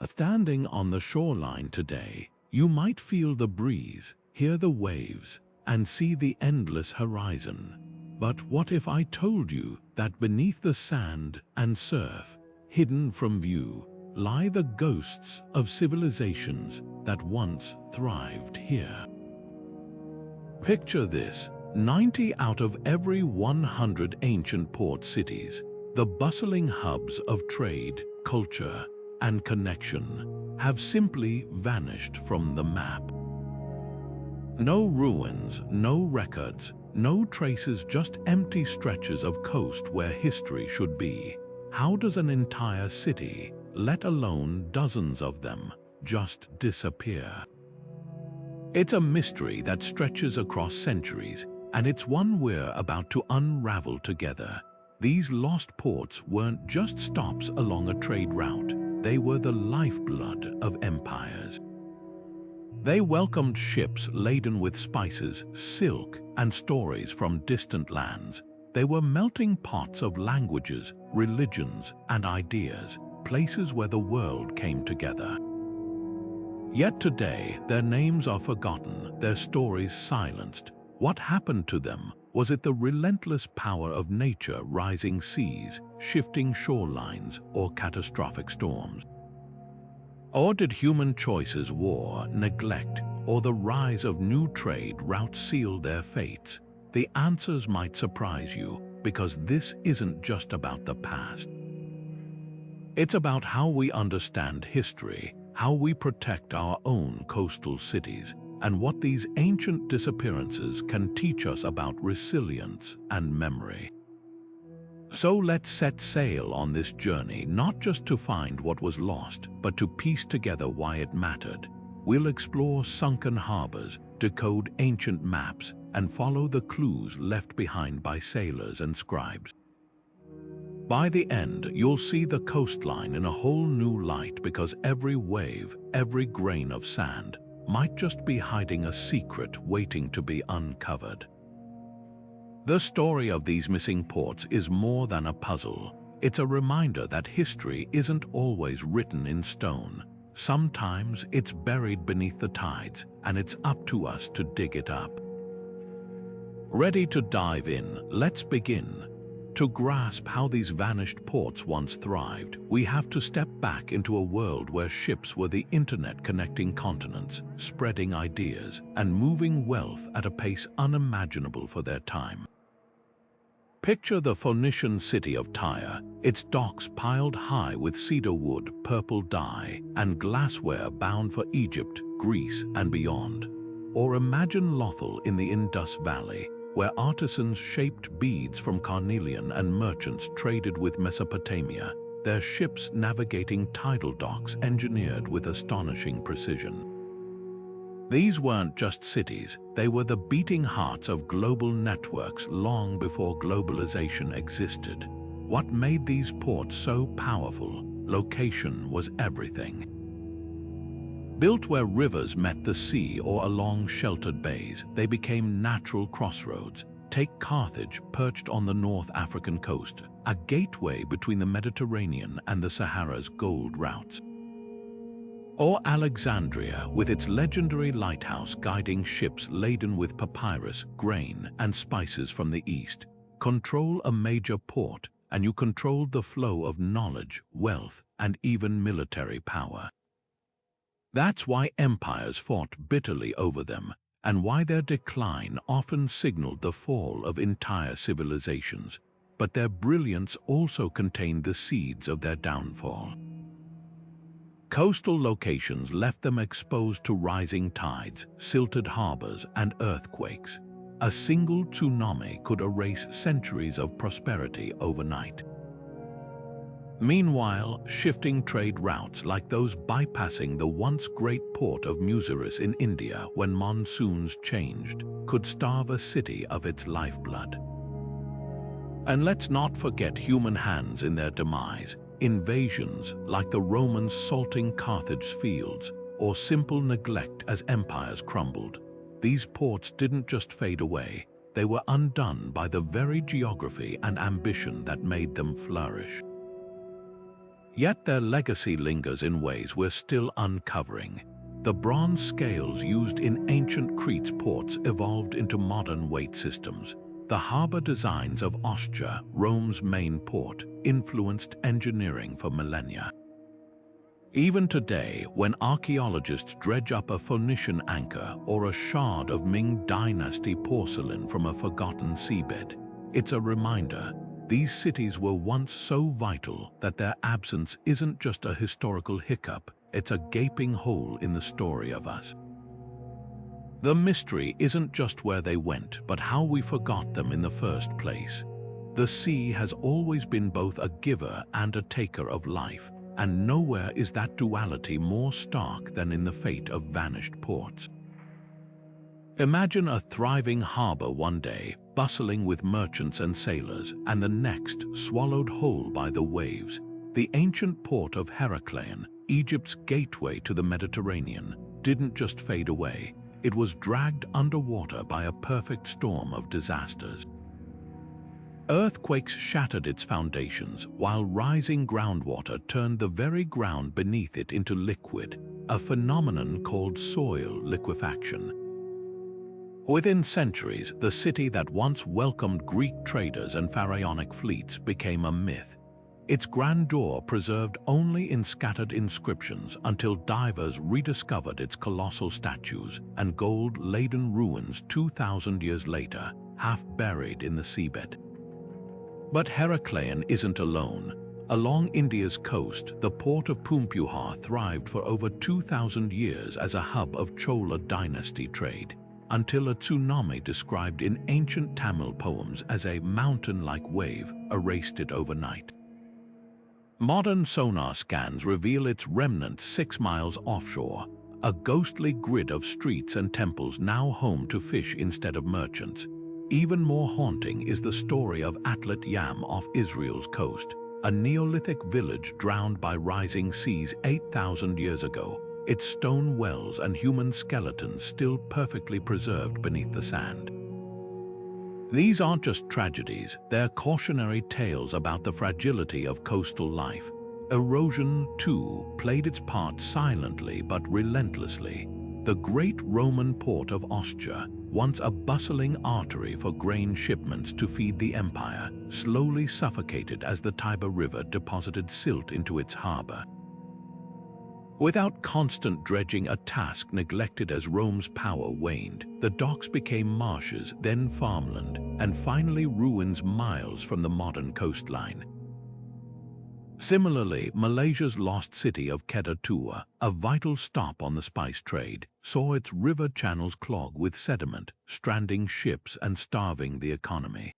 Standing on the shoreline today, you might feel the breeze, hear the waves, and see the endless horizon. But what if I told you that beneath the sand and surf, hidden from view, lie the ghosts of civilizations that once thrived here? Picture this: 90 out of every 100 ancient port cities, the bustling hubs of trade, culture, and connection, have simply vanished from the map. No ruins, no records, no traces, just empty stretches of coast where history should be. How does an entire city, let alone dozens of them, just disappear? It's a mystery that stretches across centuries, and it's one we're about to unravel together. These lost ports weren't just stops along a trade route, they were the lifeblood of empires. They welcomed ships laden with spices, silk, and stories from distant lands. They were melting pots of languages, religions, and ideas, places where the world came together. Yet today, their names are forgotten, their stories silenced. What happened to them? Was it the relentless power of nature, rising seas, shifting shorelines, or catastrophic storms? Or did human choices, war, neglect, or the rise of new trade routes seal their fates? The answers might surprise you, because this isn't just about the past. It's about how we understand history, how we protect our own coastal cities, and what these ancient disappearances can teach us about resilience and memory. So let's set sail on this journey, not just to find what was lost, but to piece together why it mattered. We'll explore sunken harbors, decode ancient maps, and follow the clues left behind by sailors and scribes. By the end, you'll see the coastline in a whole new light, because every wave, every grain of sand, might just be hiding a secret waiting to be uncovered. The story of these missing ports is more than a puzzle. It's a reminder that history isn't always written in stone. Sometimes it's buried beneath the tides, and it's up to us to dig it up. Ready to dive in? Let's begin. To grasp how these vanished ports once thrived, we have to step back into a world where ships were the internet connecting continents, spreading ideas, and moving wealth at a pace unimaginable for their time. Picture the Phoenician city of Tyre, its docks piled high with cedar wood, purple dye, and glassware bound for Egypt, Greece, and beyond. Or imagine Lothal in the Indus Valley, where artisans shaped beads from carnelian and merchants traded with Mesopotamia, their ships navigating tidal docks engineered with astonishing precision. These weren't just cities, they were the beating hearts of global networks long before globalization existed. What made these ports so powerful? Location was everything. Built where rivers met the sea or along sheltered bays, they became natural crossroads. Take Carthage, perched on the North African coast, a gateway between the Mediterranean and the Sahara's gold routes. Or Alexandria, with its legendary lighthouse guiding ships laden with papyrus, grain, and spices from the east. Control a major port, and you controlled the flow of knowledge, wealth, and even military power. That's why empires fought bitterly over them, and why their decline often signaled the fall of entire civilizations. But their brilliance also contained the seeds of their downfall. Coastal locations left them exposed to rising tides, silted harbors, and earthquakes. A single tsunami could erase centuries of prosperity overnight. Meanwhile, shifting trade routes like those bypassing the once great port of Muziris in India when monsoons changed could starve a city of its lifeblood. And let's not forget human hands in their demise. Invasions like the Romans salting Carthage's fields, or simple neglect as empires crumbled. These ports didn't just fade away, they were undone by the very geography and ambition that made them flourish. Yet their legacy lingers in ways we're still uncovering. The bronze scales used in ancient Crete's ports evolved into modern weight systems. The harbor designs of Ostia, Rome's main port, influenced engineering for millennia. Even today, when archaeologists dredge up a Phoenician anchor or a shard of Ming Dynasty porcelain from a forgotten seabed, it's a reminder these cities were once so vital that their absence isn't just a historical hiccup, it's a gaping hole in the story of us. The mystery isn't just where they went, but how we forgot them in the first place. The sea has always been both a giver and a taker of life, and nowhere is that duality more stark than in the fate of vanished ports. Imagine a thriving harbor one day, bustling with merchants and sailors, and the next swallowed whole by the waves. The ancient port of Heraclion, Egypt's gateway to the Mediterranean, didn't just fade away. It was dragged underwater by a perfect storm of disasters. Earthquakes shattered its foundations, while rising groundwater turned the very ground beneath it into liquid, a phenomenon called soil liquefaction. Within centuries, the city that once welcomed Greek traders and pharaonic fleets became a myth. Its grandeur preserved only in scattered inscriptions until divers rediscovered its colossal statues and gold-laden ruins 2,000 years later, half buried in the seabed. But Heraclion isn't alone. Along India's coast, the port of Pumpuyah thrived for over 2,000 years as a hub of Chola dynasty trade, until a tsunami described in ancient Tamil poems as a mountain-like wave erased it overnight. Modern sonar scans reveal its remnants 6 miles offshore, a ghostly grid of streets and temples now home to fish instead of merchants. Even more haunting is the story of Atlat Yam off Israel's coast, a Neolithic village drowned by rising seas 8,000 years ago, its stone wells and human skeletons still perfectly preserved beneath the sand. These aren't just tragedies, they're cautionary tales about the fragility of coastal life. Erosion, too, played its part silently but relentlessly. The great Roman port of Ostia, once a bustling artery for grain shipments to feed the empire, slowly suffocated as the Tiber River deposited silt into its harbor. Without constant dredging, a task neglected as Rome's power waned, the docks became marshes, then farmland, and finally ruins miles from the modern coastline. Similarly, Malaysia's lost city of Kedah Tua, a vital stop on the spice trade, saw its river channels clog with sediment, stranding ships and starving the economy.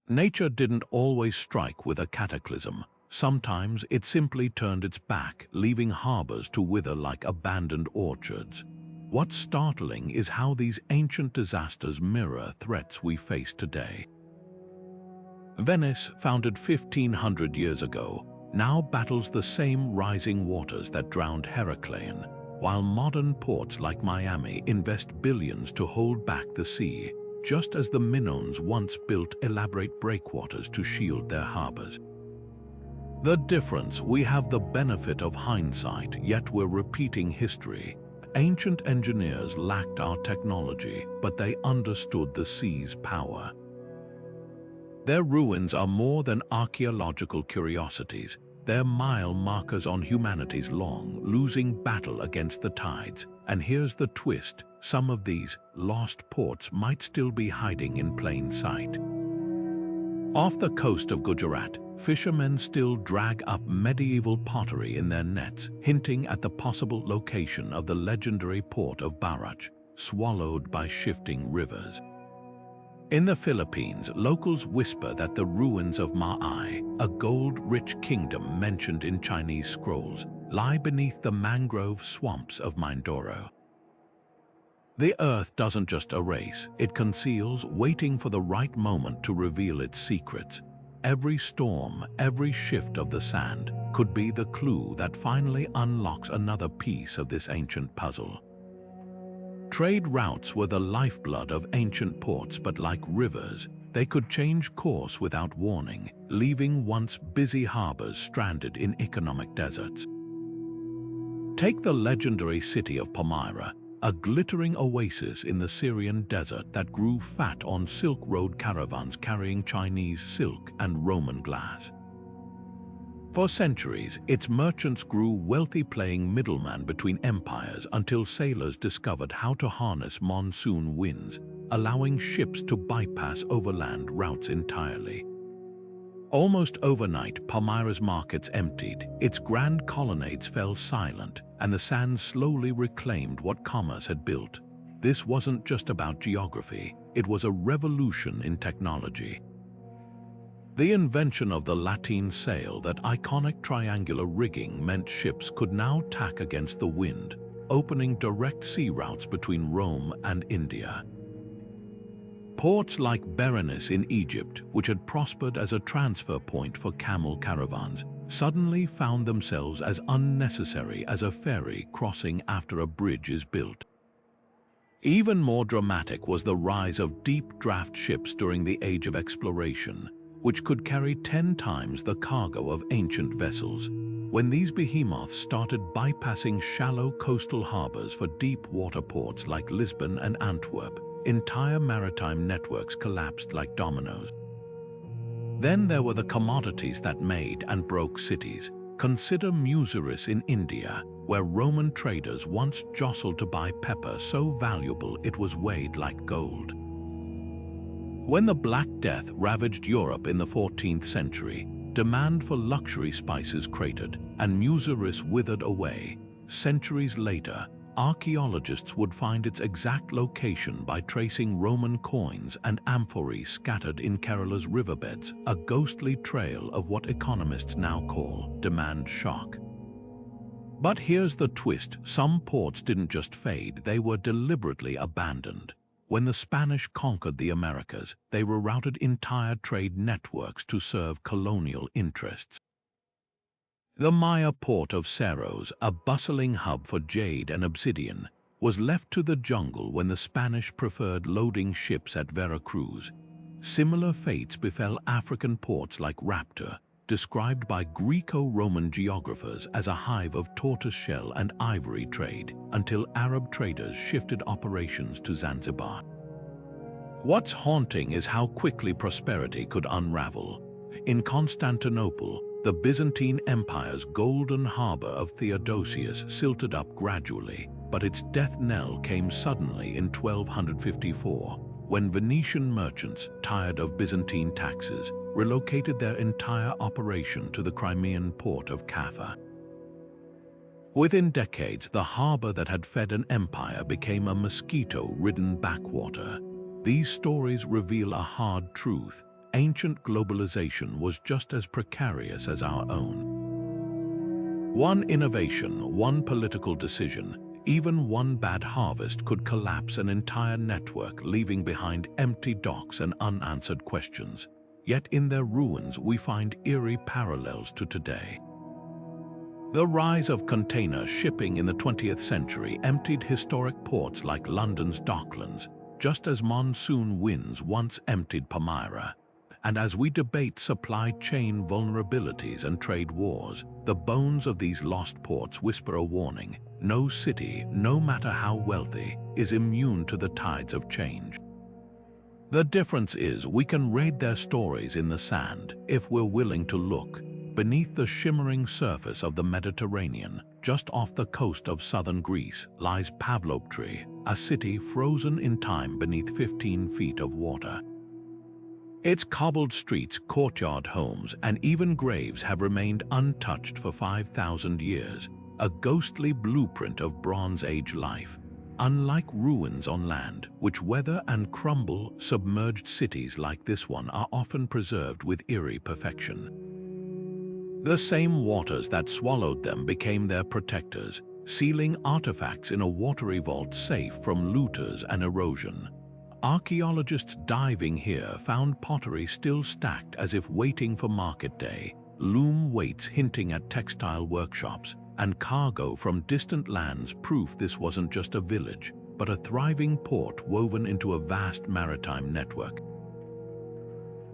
Nature didn't always strike with a cataclysm. Sometimes it simply turned its back, leaving harbors to wither like abandoned orchards. What's startling is how these ancient disasters mirror threats we face today. Venice, founded 1,500 years ago, now battles the same rising waters that drowned Heraclion, while modern ports like Miami invest billions to hold back the sea, just as the Minones once built elaborate breakwaters to shield their harbors. The difference: we have the benefit of hindsight, yet we're repeating history. Ancient engineers lacked our technology, but they understood the sea's power. Their ruins are more than archaeological curiosities. They're mile markers on humanity's long, losing battle against the tides. And here's the twist: some of these lost ports might still be hiding in plain sight. Off the coast of Gujarat, fishermen still drag up medieval pottery in their nets, hinting at the possible location of the legendary port of Bharuch, swallowed by shifting rivers. In the Philippines, locals whisper that the ruins of Maay, a gold-rich kingdom mentioned in Chinese scrolls, lie beneath the mangrove swamps of Mindoro. The earth doesn't just erase, it conceals, waiting for the right moment to reveal its secrets. Every storm, every shift of the sand could be the clue that finally unlocks another piece of this ancient puzzle. Trade routes were the lifeblood of ancient ports, but like rivers, they could change course without warning, leaving once busy harbors stranded in economic deserts. Take the legendary city of Palmyra, a glittering oasis in the Syrian desert that grew fat on Silk Road caravans carrying Chinese silk and Roman glass. For centuries, its merchants grew wealthy playing middleman between empires until sailors discovered how to harness monsoon winds, allowing ships to bypass overland routes entirely. Almost overnight, Palmyra's markets emptied, its grand colonnades fell silent, and the sands slowly reclaimed what commerce had built. This wasn't just about geography, it was a revolution in technology. The invention of the lateen sail, that iconic triangular rigging, meant ships could now tack against the wind, opening direct sea routes between Rome and India. Ports like Berenice in Egypt, which had prospered as a transfer point for camel caravans, suddenly found themselves as unnecessary as a ferry crossing after a bridge is built. Even more dramatic was the rise of deep draft ships during the Age of Exploration, which could carry 10 times the cargo of ancient vessels. When these behemoths started bypassing shallow coastal harbors for deep water ports like Lisbon and Antwerp, entire maritime networks collapsed like dominoes. Then there were the commodities that made and broke cities. Consider Musaris in India, where Roman traders once jostled to buy pepper so valuable it was weighed like gold. When the Black Death ravaged Europe in the 14th century, demand for luxury spices cratered, and Musaris withered away. Centuries later, archaeologists would find its exact location by tracing Roman coins and amphorae scattered in Kerala's riverbeds, a ghostly trail of what economists now call demand shock. But here's the twist: some ports didn't just fade, they were deliberately abandoned. When the Spanish conquered the Americas, they rerouted entire trade networks to serve colonial interests. The Maya port of Cerros, a bustling hub for jade and obsidian, was left to the jungle when the Spanish preferred loading ships at Veracruz. Similar fates befell African ports like Raptor, described by Greco-Roman geographers as a hive of tortoiseshell and ivory trade, until Arab traders shifted operations to Zanzibar. What's haunting is how quickly prosperity could unravel. In Constantinople, the Byzantine Empire's golden harbor of Theodosius silted up gradually, but its death knell came suddenly in 1254, when Venetian merchants, tired of Byzantine taxes, relocated their entire operation to the Crimean port of Kaffa. Within decades, the harbor that had fed an empire became a mosquito-ridden backwater. These stories reveal a hard truth: ancient globalization was just as precarious as our own. One innovation, one political decision, even one bad harvest could collapse an entire network, leaving behind empty docks and unanswered questions. Yet in their ruins we find eerie parallels to today. The rise of container shipping in the 20th century emptied historic ports like London's Docklands, just as monsoon winds once emptied Palmyra. And as we debate supply chain vulnerabilities and trade wars, the bones of these lost ports whisper a warning: no city, no matter how wealthy, is immune to the tides of change. The difference is we can read their stories in the sand if we're willing to look. Beneath the shimmering surface of the Mediterranean, just off the coast of southern Greece, lies Pavlopetri, a city frozen in time beneath 15 feet of water. Its cobbled streets, courtyard homes, and even graves have remained untouched for 5,000 years, a ghostly blueprint of Bronze Age life. Unlike ruins on land, which weather and crumble, submerged cities like this one are often preserved with eerie perfection. The same waters that swallowed them became their protectors, sealing artifacts in a watery vault safe from looters and erosion. Archaeologists diving here found pottery still stacked as if waiting for market day, loom weights hinting at textile workshops, and cargo from distant lands, proof this wasn't just a village, but a thriving port woven into a vast maritime network.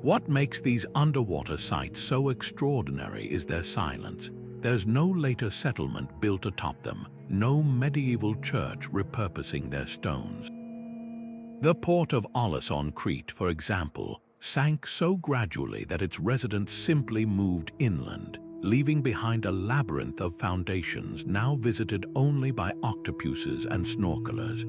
What makes these underwater sites so extraordinary is their silence. There's no later settlement built atop them, no medieval church repurposing their stones. The port of Aulis on Crete, for example, sank so gradually that its residents simply moved inland, leaving behind a labyrinth of foundations now visited only by octopuses and snorkelers.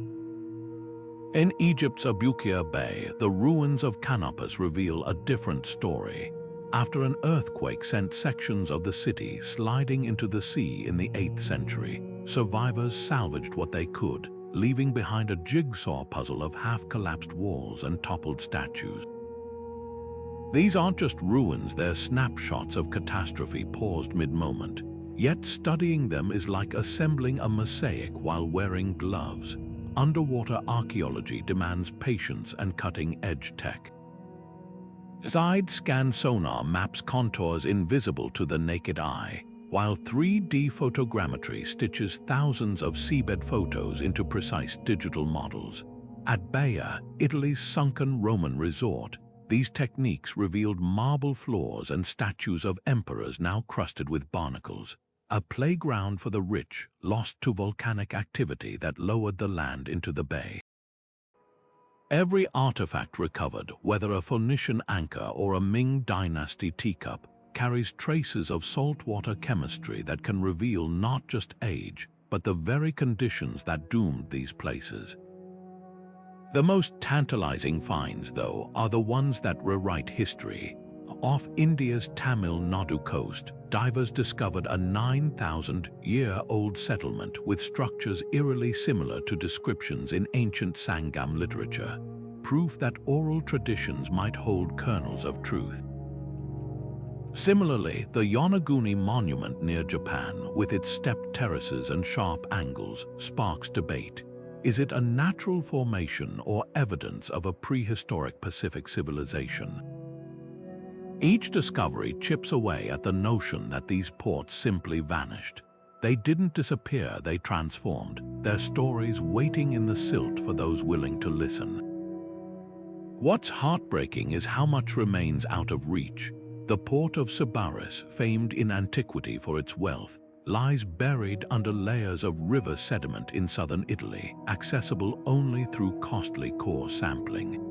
In Egypt's Abukia Bay, the ruins of Canopus reveal a different story. After an earthquake sent sections of the city sliding into the sea in the 8th century, survivors salvaged what they could, leaving behind a jigsaw puzzle of half-collapsed walls and toppled statues. These aren't just ruins, they're snapshots of catastrophe paused mid-moment. Yet studying them is like assembling a mosaic while wearing gloves. Underwater archaeology demands patience and cutting-edge tech. Side-scan sonar maps contours invisible to the naked eye, while 3D photogrammetry stitches thousands of seabed photos into precise digital models. At Baia, Italy's sunken Roman resort, these techniques revealed marble floors and statues of emperors now crusted with barnacles, a playground for the rich, lost to volcanic activity that lowered the land into the bay. Every artifact recovered, whether a Phoenician anchor or a Ming Dynasty teacup, carries traces of saltwater chemistry that can reveal not just age, but the very conditions that doomed these places. The most tantalizing finds, though, are the ones that rewrite history. Off India's Tamil Nadu coast, divers discovered a 9,000-year-old settlement with structures eerily similar to descriptions in ancient Sangam literature, proof that oral traditions might hold kernels of truth. Similarly, the Yonaguni monument near Japan, with its stepped terraces and sharp angles, sparks debate. Is it a natural formation or evidence of a prehistoric Pacific civilization? Each discovery chips away at the notion that these ports simply vanished. They didn't disappear, they transformed, their stories waiting in the silt for those willing to listen. What's heartbreaking is how much remains out of reach. The port of Sybaris, famed in antiquity for its wealth, lies buried under layers of river sediment in southern Italy, accessible only through costly core sampling.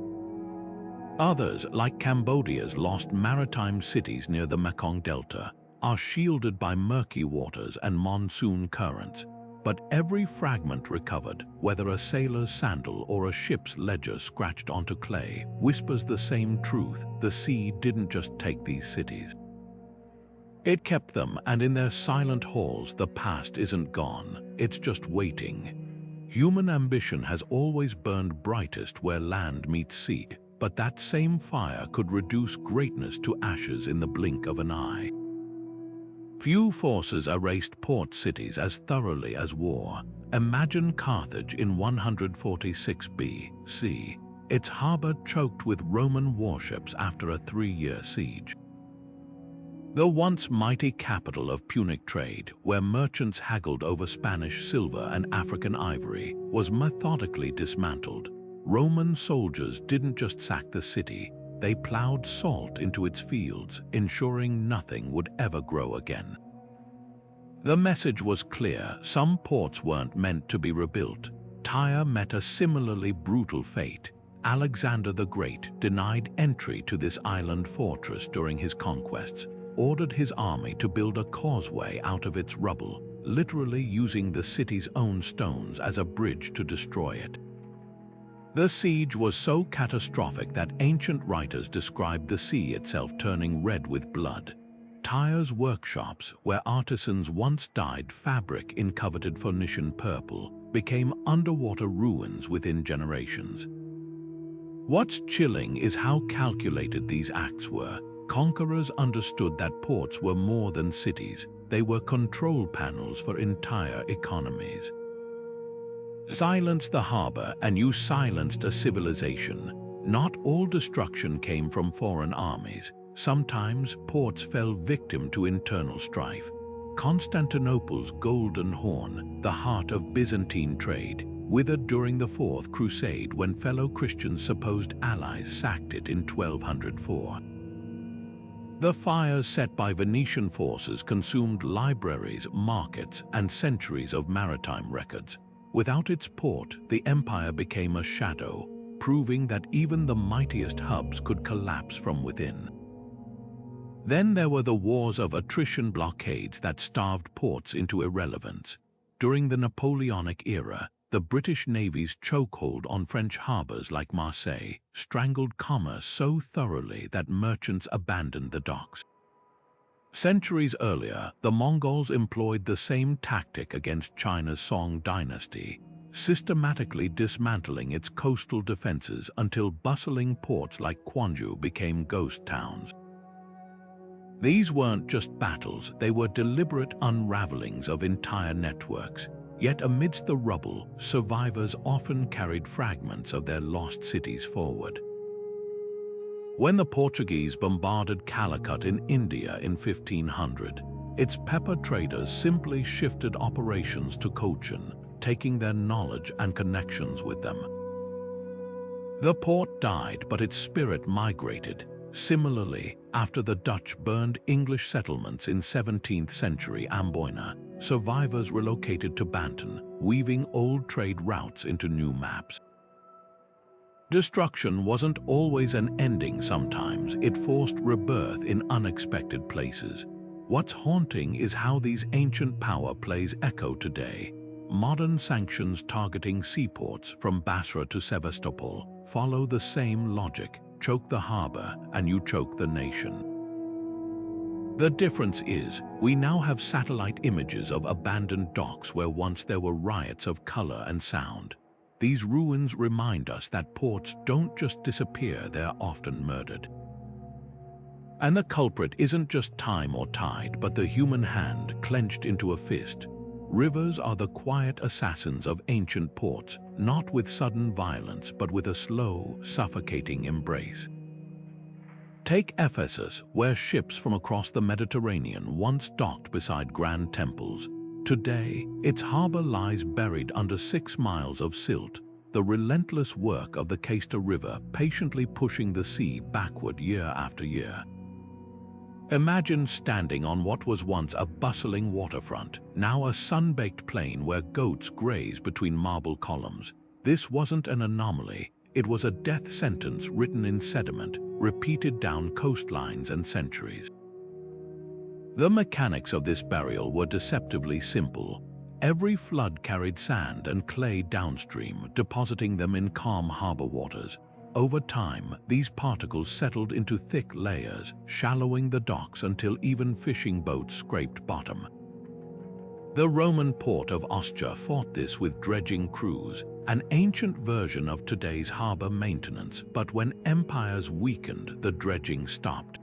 Others, like Cambodia's lost maritime cities near the Mekong Delta, are shielded by murky waters and monsoon currents, but every fragment recovered, whether a sailor's sandal or a ship's ledger scratched onto clay, whispers the same truth: the sea didn't just take these cities. It kept them, and in their silent halls the past isn't gone, it's just waiting. Human ambition has always burned brightest where land meets sea, but that same fire could reduce greatness to ashes in the blink of an eye. Few forces erased port cities as thoroughly as war. Imagine Carthage in 146 BC, its harbor choked with Roman warships after a 3-year siege. The once mighty capital of Punic trade, where merchants haggled over Spanish silver and African ivory, was methodically dismantled. Roman soldiers didn't just sack the city, they plowed salt into its fields, ensuring nothing would ever grow again. The message was clear: some ports weren't meant to be rebuilt. Tyre met a similarly brutal fate. Alexander the Great denied entry to this island fortress during his conquests, ordered his army to build a causeway out of its rubble, literally using the city's own stones as a bridge to destroy it. The siege was so catastrophic that ancient writers described the sea itself turning red with blood. Tyre's workshops, where artisans once dyed fabric in coveted Phoenician purple, became underwater ruins within generations. What's chilling is how calculated these acts were. Conquerors understood that ports were more than cities. They were control panels for entire economies. Silence the harbor and you silenced a civilization. Not all destruction came from foreign armies. Sometimes ports fell victim to internal strife. Constantinople's Golden Horn, the heart of Byzantine trade, withered during the Fourth Crusade when fellow Christians' supposed allies sacked it in 1204. The fires set by Venetian forces consumed libraries, markets, and centuries of maritime records. Without its port, the empire became a shadow, proving that even the mightiest hubs could collapse from within. Then there were the wars of attrition blockades that starved ports into irrelevance. During the Napoleonic era, the British Navy's chokehold on French harbors like Marseille strangled commerce so thoroughly that merchants abandoned the docks. Centuries earlier, the Mongols employed the same tactic against China's Song dynasty, systematically dismantling its coastal defenses until bustling ports like Quanzhou became ghost towns. These weren't just battles, they were deliberate unravelings of entire networks. Yet amidst the rubble, survivors often carried fragments of their lost cities forward. When the Portuguese bombarded Calicut in India in 1500, its pepper traders simply shifted operations to Cochin, taking their knowledge and connections with them. The port died, but its spirit migrated. Similarly, after the Dutch burned English settlements in 17th century Amboina, survivors relocated to Banten, weaving old trade routes into new maps. Destruction wasn't always an ending sometimes, it forced rebirth in unexpected places. What's haunting is how these ancient power plays echo today. Modern sanctions targeting seaports from Basra to Sevastopol follow the same logic. Choke the harbor and you choke the nation. The difference is, we now have satellite images of abandoned docks where once there were riots of color and sound. These ruins remind us that ports don't just disappear, they're often murdered. And the culprit isn't just time or tide, but the human hand clenched into a fist. Rivers are the quiet assassins of ancient ports, not with sudden violence, but with a slow, suffocating embrace. Take Ephesus, where ships from across the Mediterranean once docked beside grand temples. Today, its harbor lies buried under 6 miles of silt, the relentless work of the Cayster River patiently pushing the sea backward year after year. Imagine standing on what was once a bustling waterfront, now a sun-baked plain where goats graze between marble columns. This wasn't an anomaly, it was a death sentence written in sediment, repeated down coastlines and centuries. The mechanics of this burial were deceptively simple. Every flood carried sand and clay downstream, depositing them in calm harbor waters. Over time, these particles settled into thick layers, shallowing the docks until even fishing boats scraped bottom. The Roman port of Ostia fought this with dredging crews, an ancient version of today's harbor maintenance, but when empires weakened, the dredging stopped.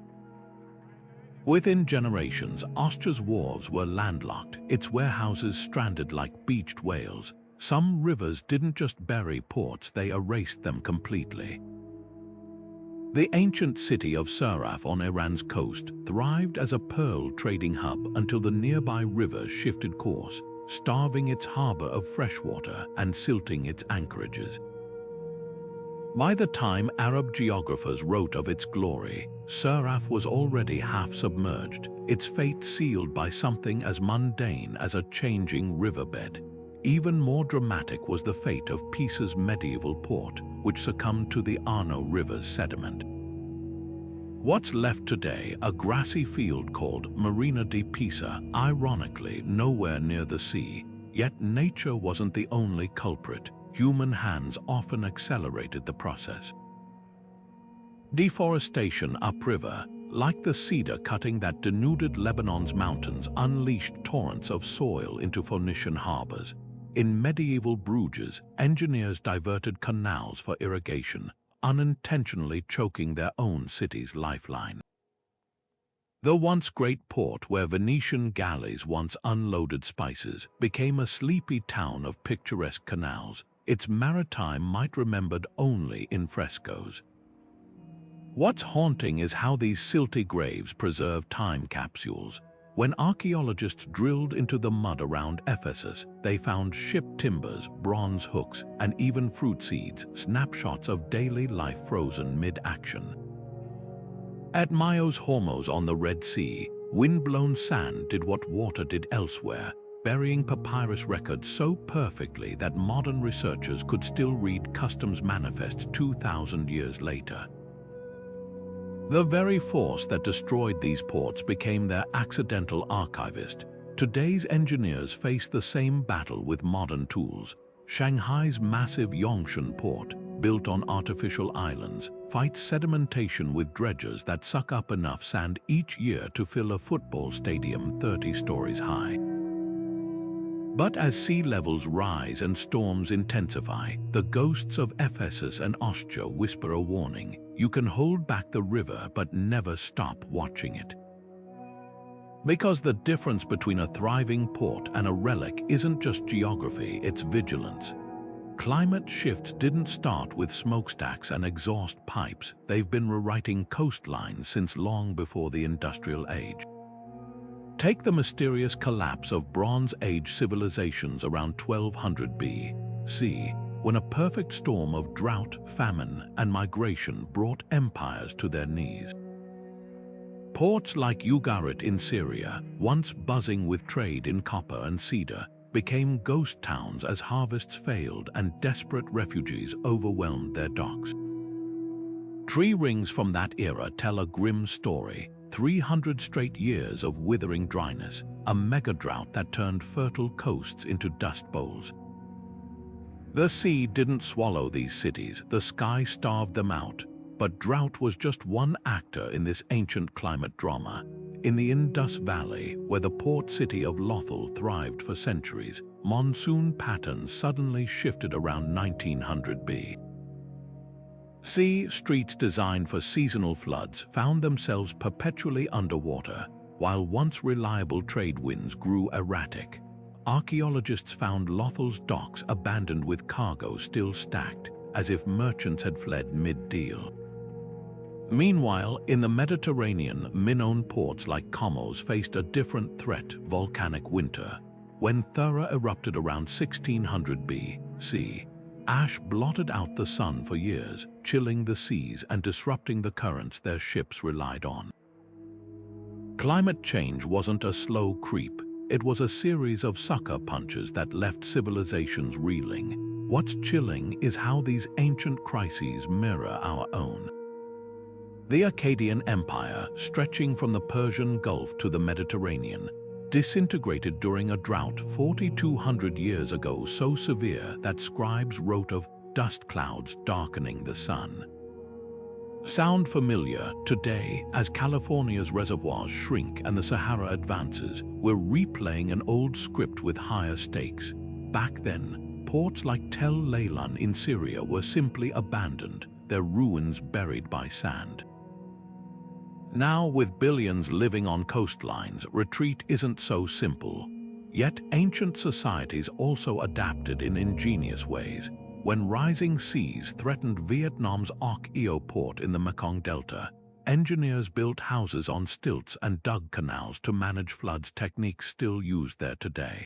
Within generations, Ostia's wharves were landlocked, its warehouses stranded like beached whales. Some rivers didn't just bury ports, they erased them completely. The ancient city of Suraf on Iran's coast thrived as a pearl trading hub until the nearby river shifted course, starving its harbor of freshwater and silting its anchorages. By the time Arab geographers wrote of its glory, Suraf was already half submerged, its fate sealed by something as mundane as a changing riverbed. Even more dramatic was the fate of Pisa's medieval port, which succumbed to the Arno River's sediment. What's left today, a grassy field called Marina di Pisa, ironically nowhere near the sea. Yet nature wasn't the only culprit. Human hands often accelerated the process. Deforestation upriver, like the cedar cutting that denuded Lebanon's mountains, unleashed torrents of soil into Phoenician harbors. In medieval Bruges, engineers diverted canals for irrigation, unintentionally choking their own city's lifeline. The once great port where Venetian galleys once unloaded spices became a sleepy town of picturesque canals, its maritime might remembered only in frescoes. What's haunting is how these silty graves preserve time capsules. When archaeologists drilled into the mud around Ephesus, they found ship timbers, bronze hooks, and even fruit seeds, snapshots of daily life frozen mid-action. At Myos Hormos on the Red Sea, wind-blown sand did what water did elsewhere, burying papyrus records so perfectly that modern researchers could still read customs manifests 2,000 years later. The very force that destroyed these ports became their accidental archivist. Today's engineers face the same battle with modern tools. Shanghai's massive Yongshan port, built on artificial islands, fights sedimentation with dredgers that suck up enough sand each year to fill a football stadium 30 stories high. But as sea levels rise and storms intensify, the ghosts of Ephesus and Ostia whisper a warning. You can hold back the river but never stop watching it. Because the difference between a thriving port and a relic isn't just geography, it's vigilance. Climate shifts didn't start with smokestacks and exhaust pipes. They've been rewriting coastlines since long before the Industrial Age. Take the mysterious collapse of Bronze Age civilizations around 1200 BC, when a perfect storm of drought, famine, and migration brought empires to their knees. Ports like Ugarit in Syria, once buzzing with trade in copper and cedar, became ghost towns as harvests failed and desperate refugees overwhelmed their docks. Tree rings from that era tell a grim story. 300 straight years of withering dryness, a mega-drought that turned fertile coasts into dust bowls. The sea didn't swallow these cities, the sky starved them out, but drought was just one actor in this ancient climate drama. In the Indus Valley, where the port city of Lothal thrived for centuries, monsoon patterns suddenly shifted around 1900 BC. Streets designed for seasonal floods found themselves perpetually underwater, while once reliable trade winds grew erratic. Archaeologists found Lothal's docks abandoned with cargo still stacked, as if merchants had fled mid-deal. Meanwhile, in the Mediterranean, Minoan ports like Commodities faced a different threat: volcanic winter. When Thera erupted around 1600 BC, ash blotted out the sun for years, chilling the seas and disrupting the currents their ships relied on. Climate change wasn't a slow creep, it was a series of sucker punches that left civilizations reeling. What's chilling is how these ancient crises mirror our own. The Akkadian Empire, stretching from the Persian Gulf to the Mediterranean, disintegrated during a drought 4,200 years ago so severe that scribes wrote of dust clouds darkening the sun. Sound familiar? Today, as California's reservoirs shrink and the Sahara advances, we're replaying an old script with higher stakes. Back then, ports like Tel Leilan in Syria were simply abandoned, their ruins buried by sand. Now, with billions living on coastlines, retreat isn't so simple. Yet ancient societies also adapted in ingenious ways. When rising seas threatened Vietnam's Oc Eo port in the Mekong Delta, engineers built houses on stilts and dug canals to manage floods, techniques still used there today.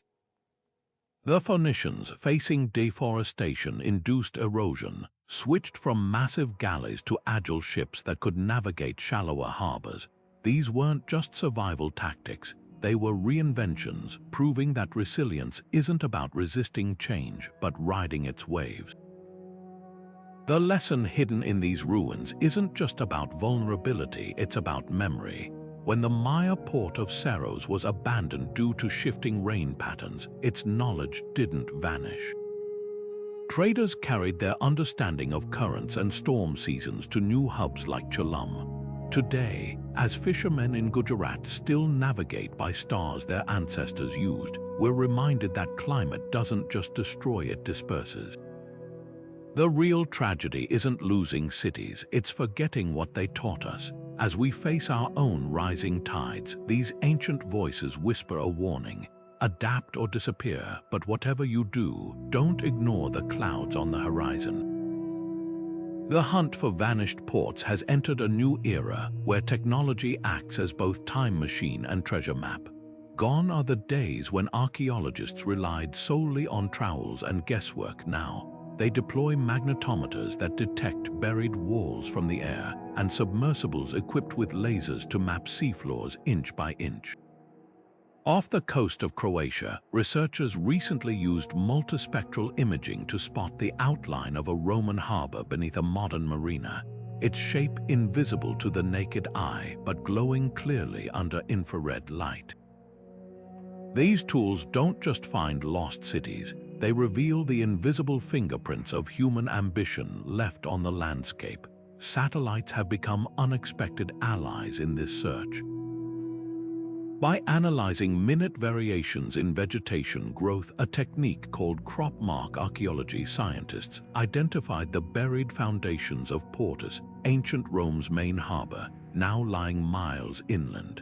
The Phoenicians, facing deforestation-induced erosion, switched from massive galleys to agile ships that could navigate shallower harbors. These weren't just survival tactics, they were reinventions, proving that resilience isn't about resisting change, but riding its waves. The lesson hidden in these ruins isn't just about vulnerability, it's about memory. When the Maya port of Saros was abandoned due to shifting rain patterns, its knowledge didn't vanish. Traders carried their understanding of currents and storm seasons to new hubs like Chelum. Today, as fishermen in Gujarat still navigate by stars their ancestors used, we're reminded that climate doesn't just destroy, it disperses. The real tragedy isn't losing cities, it's forgetting what they taught us. As we face our own rising tides, these ancient voices whisper a warning. Adapt or disappear, but whatever you do, don't ignore the clouds on the horizon. The hunt for vanished ports has entered a new era where technology acts as both time machine and treasure map. Gone are the days when archaeologists relied solely on trowels and guesswork. Now, They deploy magnetometers that detect buried walls from the air and submersibles equipped with lasers to map seafloors inch by inch. Off the coast of Croatia, researchers recently used multispectral imaging to spot the outline of a Roman harbor beneath a modern marina, its shape invisible to the naked eye but glowing clearly under infrared light. These tools don't just find lost cities, they reveal the invisible fingerprints of human ambition left on the landscape. Satellites have become unexpected allies in this search. By analyzing minute variations in vegetation growth, a technique called crop mark archaeology, scientists identified the buried foundations of Portus, ancient Rome's main harbor, now lying miles inland.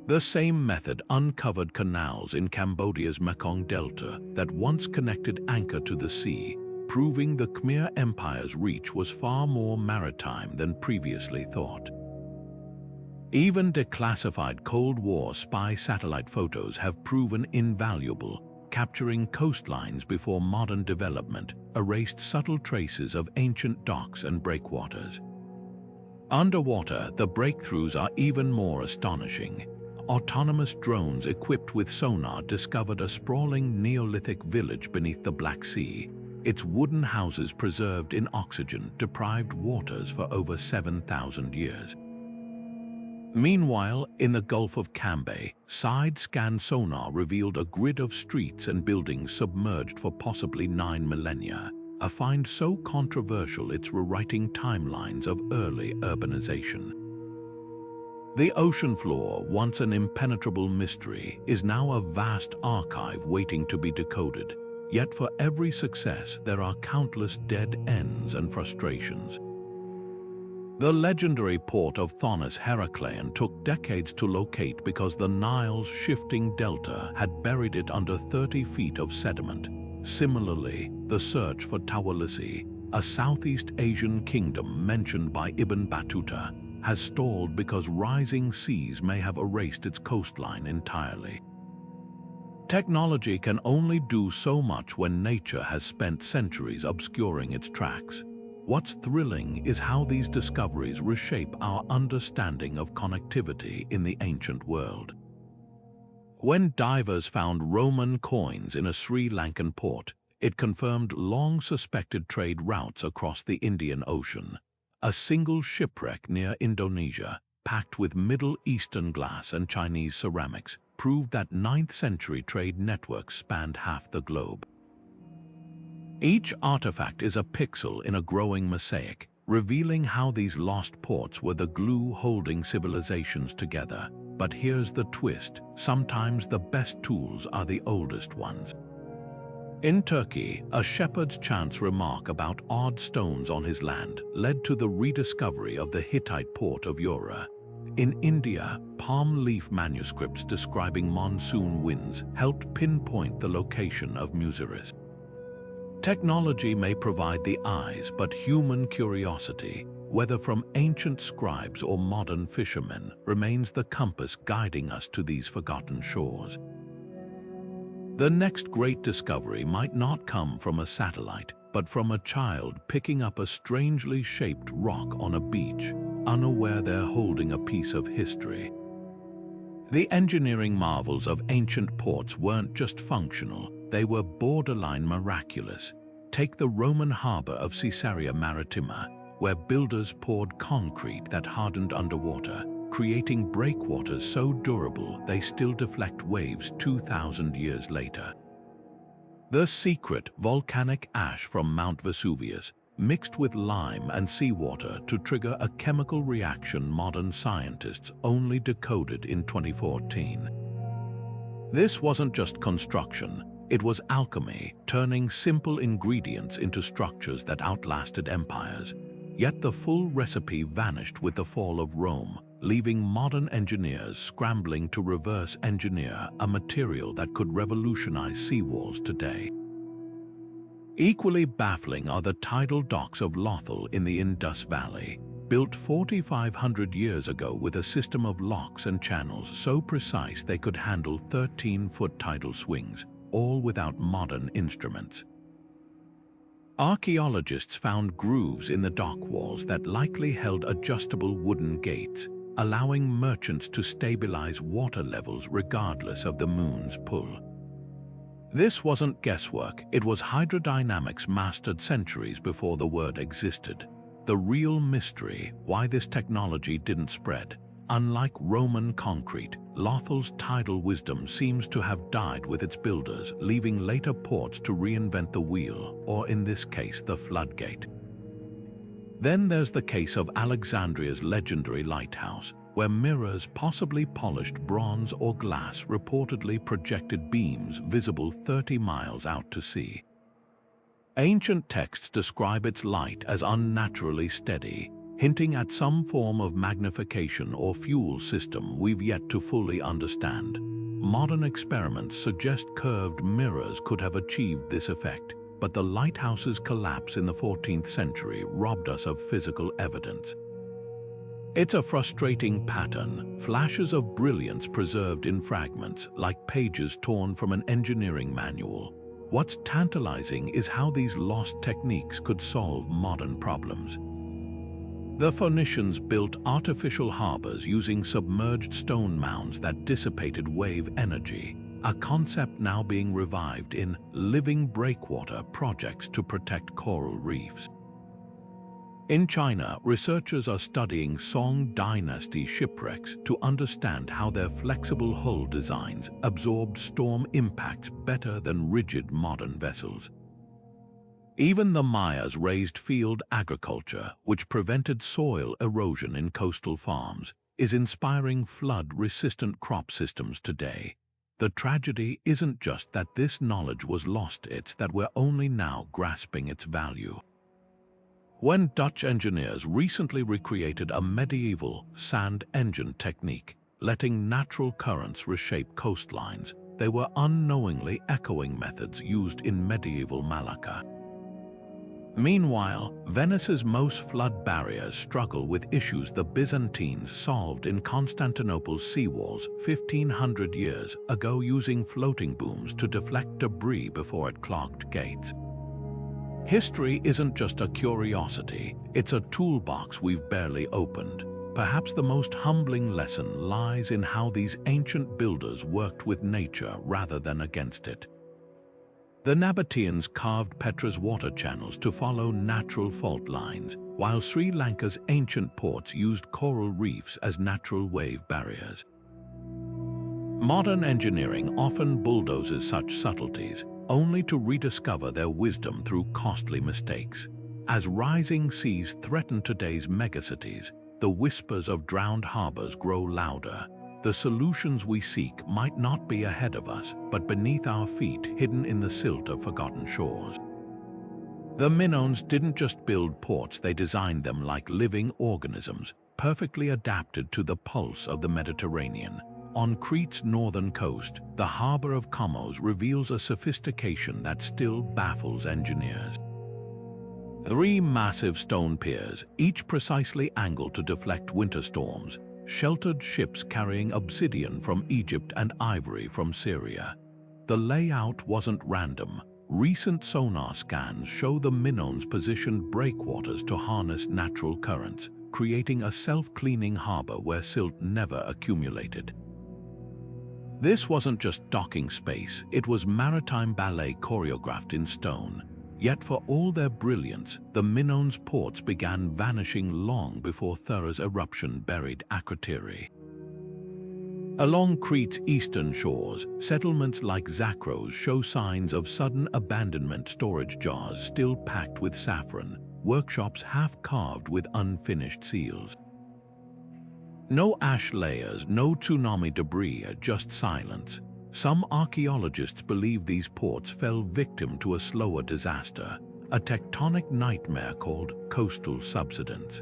The same method uncovered canals in Cambodia's Mekong Delta that once connected Angkor to the sea, proving the Khmer Empire's reach was far more maritime than previously thought. Even declassified Cold War spy satellite photos have proven invaluable, capturing coastlines before modern development erased subtle traces of ancient docks and breakwaters. Underwater, the breakthroughs are even more astonishing. Autonomous drones equipped with sonar discovered a sprawling Neolithic village beneath the Black Sea, its wooden houses preserved in oxygen-deprived waters for over 7,000 years. Meanwhile, in the Gulf of Cambay, side-scan sonar revealed a grid of streets and buildings submerged for possibly 9 millennia, a find so controversial it's rewriting timelines of early urbanization. The ocean floor, once an impenetrable mystery, is now a vast archive waiting to be decoded. Yet for every success, there are countless dead ends and frustrations. The legendary port of Thonis Heracleion took decades to locate because the Nile's shifting delta had buried it under 30 feet of sediment. Similarly, the search for Tawalisi, a Southeast Asian kingdom mentioned by Ibn Battuta, has stalled because rising seas may have erased its coastline entirely. Technology can only do so much when nature has spent centuries obscuring its tracks. What's thrilling is how these discoveries reshape our understanding of connectivity in the ancient world. When divers found Roman coins in a Sri Lankan port, it confirmed long-suspected trade routes across the Indian Ocean. A single shipwreck near Indonesia, packed with Middle Eastern glass and Chinese ceramics, proved that 9th-century trade networks spanned half the globe. Each artifact is a pixel in a growing mosaic, revealing how these lost ports were the glue holding civilizations together. But here's the twist: sometimes the best tools are the oldest ones. In Turkey, a shepherd's chance remark about odd stones on his land led to the rediscovery of the Hittite port of Ura. In India, palm leaf manuscripts describing monsoon winds helped pinpoint the location of Muziris. Technology may provide the eyes, but human curiosity, whether from ancient scribes or modern fishermen, remains the compass guiding us to these forgotten shores. The next great discovery might not come from a satellite, but from a child picking up a strangely shaped rock on a beach, unaware they're holding a piece of history. The engineering marvels of ancient ports weren't just functional, they were borderline miraculous. Take the Roman harbor of Caesarea Maritima, where builders poured concrete that hardened underwater, creating breakwaters so durable they still deflect waves 2,000 years later. The secret, volcanic ash from Mount Vesuvius, mixed with lime and seawater to trigger a chemical reaction modern scientists only decoded in 2014. This wasn't just construction, it was alchemy, turning simple ingredients into structures that outlasted empires. Yet the full recipe vanished with the fall of Rome, leaving modern engineers scrambling to reverse engineer a material that could revolutionize seawalls today. Equally baffling are the tidal docks of Lothal in the Indus Valley, built 4,500 years ago with a system of locks and channels so precise they could handle 13-foot tidal swings, all without modern instruments. Archaeologists found grooves in the dock walls that likely held adjustable wooden gates, allowing merchants to stabilize water levels regardless of the moon's pull. This wasn't guesswork, it was hydrodynamics mastered centuries before the word existed. The real mystery, why this technology didn't spread. Unlike Roman concrete, Lothal's tidal wisdom seems to have died with its builders, leaving later ports to reinvent the wheel, or in this case, the floodgate. Then there's the case of Alexandria's legendary lighthouse, where mirrors, possibly polished bronze or glass, reportedly projected beams visible 30 miles out to sea. Ancient texts describe its light as unnaturally steady, hinting at some form of magnification or fuel system we've yet to fully understand. Modern experiments suggest curved mirrors could have achieved this effect, but the lighthouse's collapse in the 14th century robbed us of physical evidence. It's a frustrating pattern, flashes of brilliance preserved in fragments, like pages torn from an engineering manual. What's tantalizing is how these lost techniques could solve modern problems. The Phoenicians built artificial harbors using submerged stone mounds that dissipated wave energy, a concept now being revived in living breakwater projects to protect coral reefs. In China, researchers are studying Song Dynasty shipwrecks to understand how their flexible hull designs absorbed storm impacts better than rigid modern vessels. Even the Mayas raised field agriculture, which prevented soil erosion in coastal farms, is inspiring flood-resistant crop systems today. The tragedy isn't just that this knowledge was lost, it's that we're only now grasping its value. When Dutch engineers recently recreated a medieval sand engine technique, letting natural currents reshape coastlines, they were unknowingly echoing methods used in medieval Malacca. Meanwhile, Venice's most flood barriers struggle with issues the Byzantines solved in Constantinople's seawalls 1,500 years ago using floating booms to deflect debris before it clogged gates. History isn't just a curiosity, it's a toolbox we've barely opened. Perhaps the most humbling lesson lies in how these ancient builders worked with nature rather than against it. The Nabateans carved Petra's water channels to follow natural fault lines, while Sri Lanka's ancient ports used coral reefs as natural wave barriers. Modern engineering often bulldozes such subtleties, only to rediscover their wisdom through costly mistakes. As rising seas threaten today's megacities, the whispers of drowned harbors grow louder. The solutions we seek might not be ahead of us, but beneath our feet, hidden in the silt of forgotten shores. The Minones didn't just build ports, they designed them like living organisms, perfectly adapted to the pulse of the Mediterranean. On Crete's northern coast, the harbor of Commodities reveals a sophistication that still baffles engineers. 3 massive stone piers, each precisely angled to deflect winter storms, sheltered ships carrying obsidian from Egypt and ivory from Syria. The layout wasn't random. Recent sonar scans show the Minones positioned breakwaters to harness natural currents, creating a self-cleaning harbor where silt never accumulated. This wasn't just docking space, it was maritime ballet choreographed in stone. Yet for all their brilliance, the Minones' ports began vanishing long before Thera's eruption buried Akrotiri. Along Crete's eastern shores, settlements like Zakros show signs of sudden abandonment, storage jars still packed with saffron, workshops half-carved with unfinished seals. No ash layers, no tsunami debris, just silence. Some archaeologists believe these ports fell victim to a slower disaster, a tectonic nightmare called coastal subsidence.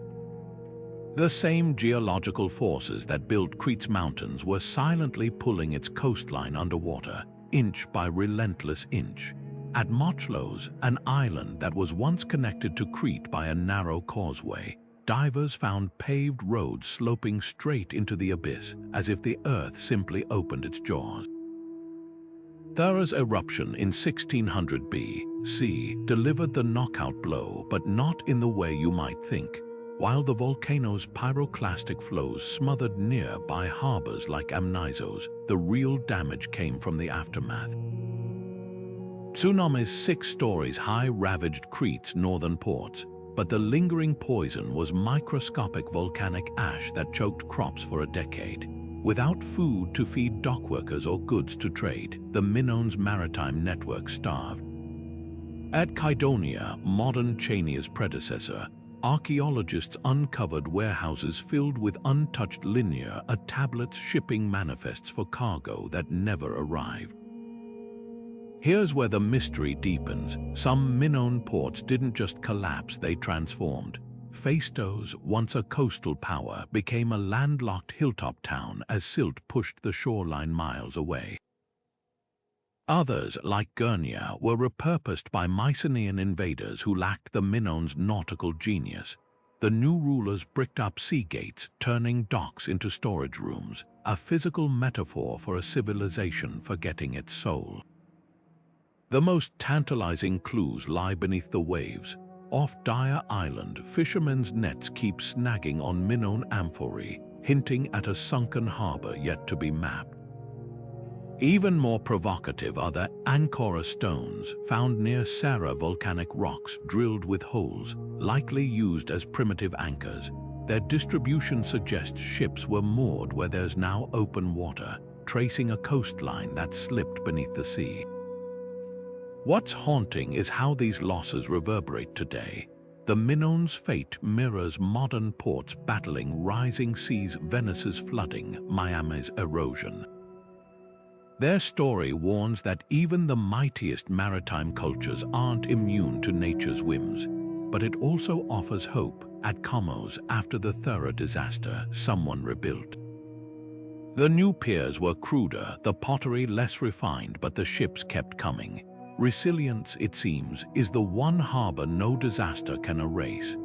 The same geological forces that built Crete's mountains were silently pulling its coastline underwater, inch by relentless inch. At Mochlos, an island that was once connected to Crete by a narrow causeway, divers found paved roads sloping straight into the abyss, as if the earth simply opened its jaws. Thera's eruption in 1600 B, Sea delivered the knockout blow, but not in the way you might think. While the volcano's pyroclastic flows smothered nearby harbors like Amnisos, the real damage came from the aftermath. Tsunamis 6 stories high ravaged Crete's northern ports, but the lingering poison was microscopic volcanic ash that choked crops for a decade. Without food to feed dockworkers or goods to trade, the Minones maritime network starved. At Kydonia, modern Chania's predecessor, archaeologists uncovered warehouses filled with untouched linear tablets shipping manifests for cargo that never arrived. Here's where the mystery deepens. Some Minoan ports didn't just collapse, they transformed. Phaistos, once a coastal power, became a landlocked hilltop town as silt pushed the shoreline miles away. Others, like Gurnia, were repurposed by Mycenaean invaders who lacked the Minoans' nautical genius. The new rulers bricked up sea gates, turning docks into storage rooms, a physical metaphor for a civilization forgetting its soul. The most tantalizing clues lie beneath the waves. Off Dire Island, fishermen's nets keep snagging on Minoan amphorae, hinting at a sunken harbor yet to be mapped. Even more provocative are the Ancora stones, found near Sarah volcanic rocks drilled with holes, likely used as primitive anchors. Their distribution suggests ships were moored where there's now open water, tracing a coastline that slipped beneath the sea. What's haunting is how these losses reverberate today. The Minoans' fate mirrors modern ports battling rising seas, Venice's flooding, Miami's erosion. Their story warns that even the mightiest maritime cultures aren't immune to nature's whims, but it also offers hope. At Commos, after the thorough disaster, someone rebuilt. The new piers were cruder, the pottery less refined, but the ships kept coming. Resilience, it seems, is the one harbor no disaster can erase.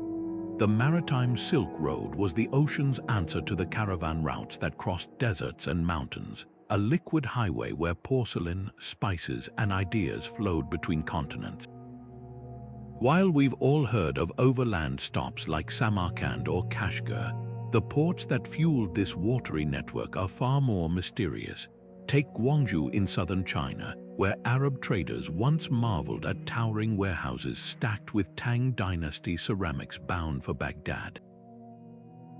The maritime Silk Road was the ocean's answer to the caravan routes that crossed deserts and mountains, a liquid highway where porcelain, spices, and ideas flowed between continents. While we've all heard of overland stops like Samarkand or Kashgar, the ports that fueled this watery network are far more mysterious. Take Guangzhou in southern China, where Arab traders once marveled at towering warehouses stacked with Tang dynasty ceramics bound for Baghdad.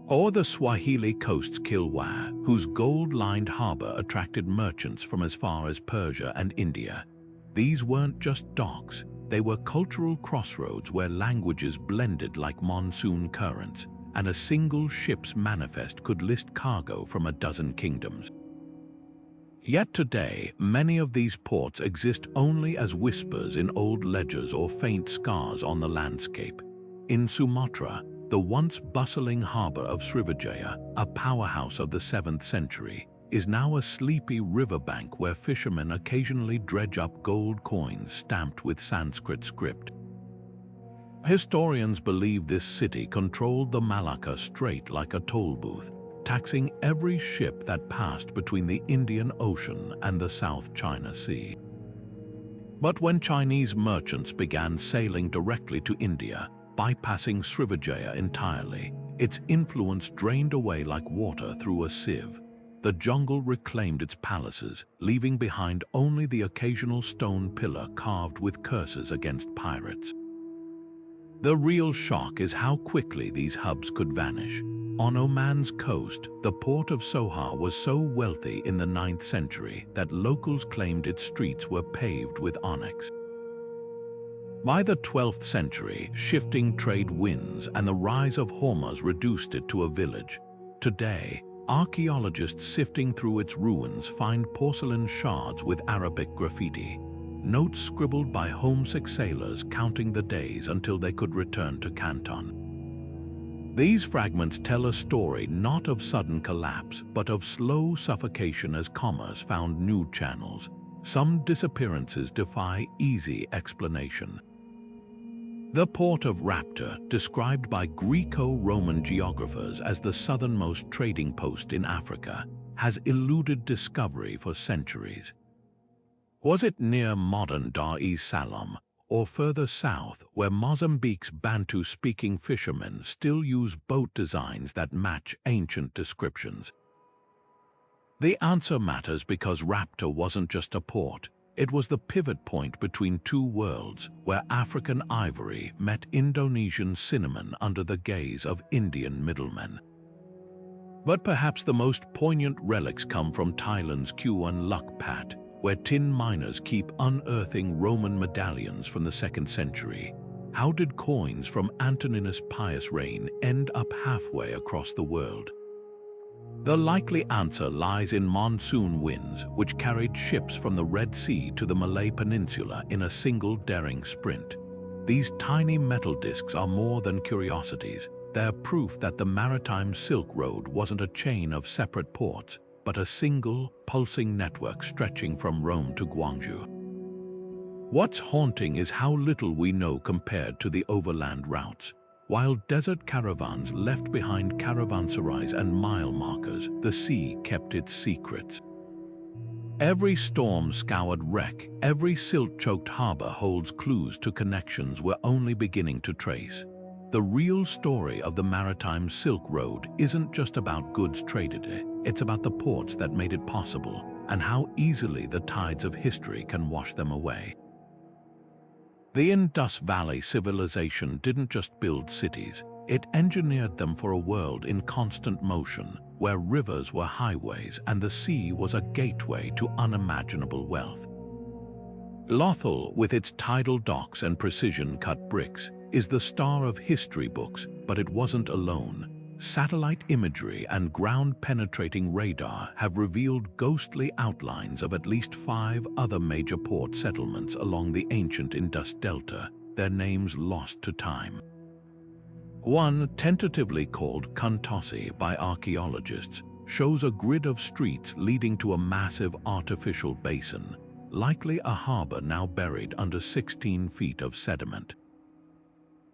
Or the Swahili coast's Kilwa, whose gold-lined harbor attracted merchants from as far as Persia and India. These weren't just docks, they were cultural crossroads where languages blended like monsoon currents, and a single ship's manifest could list cargo from a dozen kingdoms. Yet today, many of these ports exist only as whispers in old ledgers or faint scars on the landscape. In Sumatra, the once bustling harbor of Srivijaya, a powerhouse of the 7th century, is now a sleepy riverbank where fishermen occasionally dredge up gold coins stamped with Sanskrit script. Historians believe this city controlled the Malacca Strait like a toll booth, taxing every ship that passed between the Indian Ocean and the South China Sea. But when Chinese merchants began sailing directly to India, bypassing Srivijaya entirely, its influence drained away like water through a sieve. The jungle reclaimed its palaces, leaving behind only the occasional stone pillar carved with curses against pirates. The real shock is how quickly these hubs could vanish. On Oman's coast, the port of Sohar was so wealthy in the 9th century that locals claimed its streets were paved with onyx. By the 12th century, shifting trade winds and the rise of Hormuz reduced it to a village. Today, archaeologists sifting through its ruins find porcelain shards with Arabic graffiti, notes scribbled by homesick sailors counting the days until they could return to Canton. These fragments tell a story not of sudden collapse, but of slow suffocation as commerce found new channels. Some disappearances defy easy explanation. The port of Rapta, described by Greco-Roman geographers as the southernmost trading post in Africa, has eluded discovery for centuries. Was it near modern Dar es Salaam, or further south where Mozambique's Bantu-speaking fishermen still use boat designs that match ancient descriptions? The answer matters because Rapta wasn't just a port. It was the pivot point between two worlds where African ivory met Indonesian cinnamon under the gaze of Indian middlemen. But perhaps the most poignant relics come from Thailand's Kuan Luk Pat, where tin miners keep unearthing Roman medallions from the 2nd century. How did coins from Antoninus Pius' reign end up halfway across the world? The likely answer lies in monsoon winds, which carried ships from the Red Sea to the Malay Peninsula in a single daring sprint. These tiny metal discs are more than curiosities. They're proof that the maritime Silk Road wasn't a chain of separate ports, but a single, pulsing network stretching from Rome to Guangzhou. What's haunting is how little we know compared to the overland routes. While desert caravans left behind caravanserais and mile markers, the sea kept its secrets. Every storm-scoured wreck, every silt-choked harbor holds clues to connections we're only beginning to trace. The real story of the maritime Silk Road isn't just about goods traded, it's about the ports that made it possible and how easily the tides of history can wash them away. The Indus Valley civilization didn't just build cities, it engineered them for a world in constant motion, where rivers were highways and the sea was a gateway to unimaginable wealth. Lothal, with its tidal docks and precision-cut bricks, is the star of history books, but it wasn't alone. Satellite imagery and ground-penetrating radar have revealed ghostly outlines of at least 5 other major port settlements along the ancient Indus Delta, their names lost to time. One, tentatively called Kuntossi by archaeologists, shows a grid of streets leading to a massive artificial basin, likely a harbor now buried under 16 feet of sediment.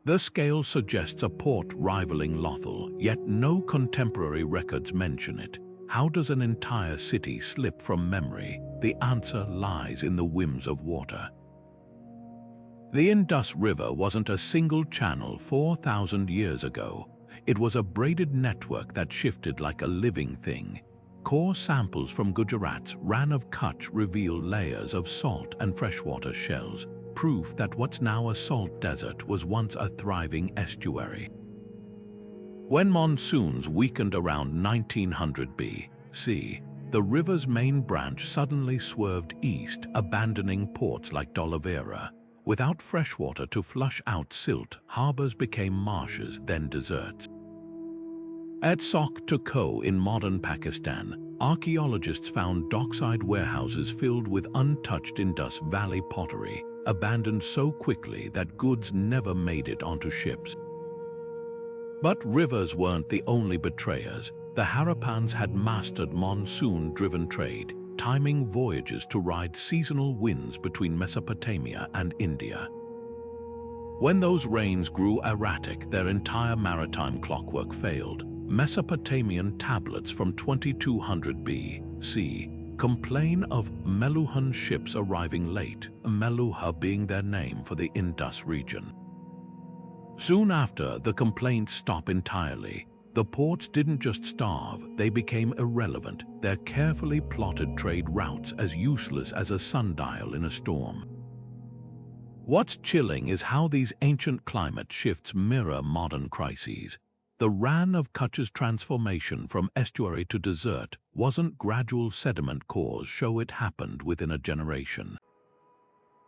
The scale suggests a port rivaling Lothal, yet no contemporary records mention it. How does an entire city slip from memory? The answer lies in the whims of water. The Indus River wasn't a single channel 4,000 years ago. It was a braided network that shifted like a living thing. Core samples from Gujarat's Rann of Kutch reveal layers of salt and freshwater shells, proof that what's now a salt desert was once a thriving estuary. When monsoons weakened around 1900 BC, the river's main branch suddenly swerved east, abandoning ports like Dolavera. Without freshwater to flush out silt, harbors became marshes, then deserts. At Sok Toko in modern Pakistan, archaeologists found dockside warehouses filled with untouched Indus Valley pottery, abandoned so quickly that goods never made it onto ships. But rivers weren't the only betrayers. The Harappans had mastered monsoon-driven trade, timing voyages to ride seasonal winds between Mesopotamia and India. When those rains grew erratic, their entire maritime clockwork failed. Mesopotamian tablets from 2200 BC complain of Meluhan ships arriving late, Meluha being their name for the Indus region. Soon after, the complaints stop entirely. The ports didn't just starve, they became irrelevant, their carefully plotted trade routes as useless as a sundial in a storm. What's chilling is how these ancient climate shifts mirror modern crises. The Rann of Kutch's transformation from estuary to desert wasn't gradual sediment cores show it happened within a generation.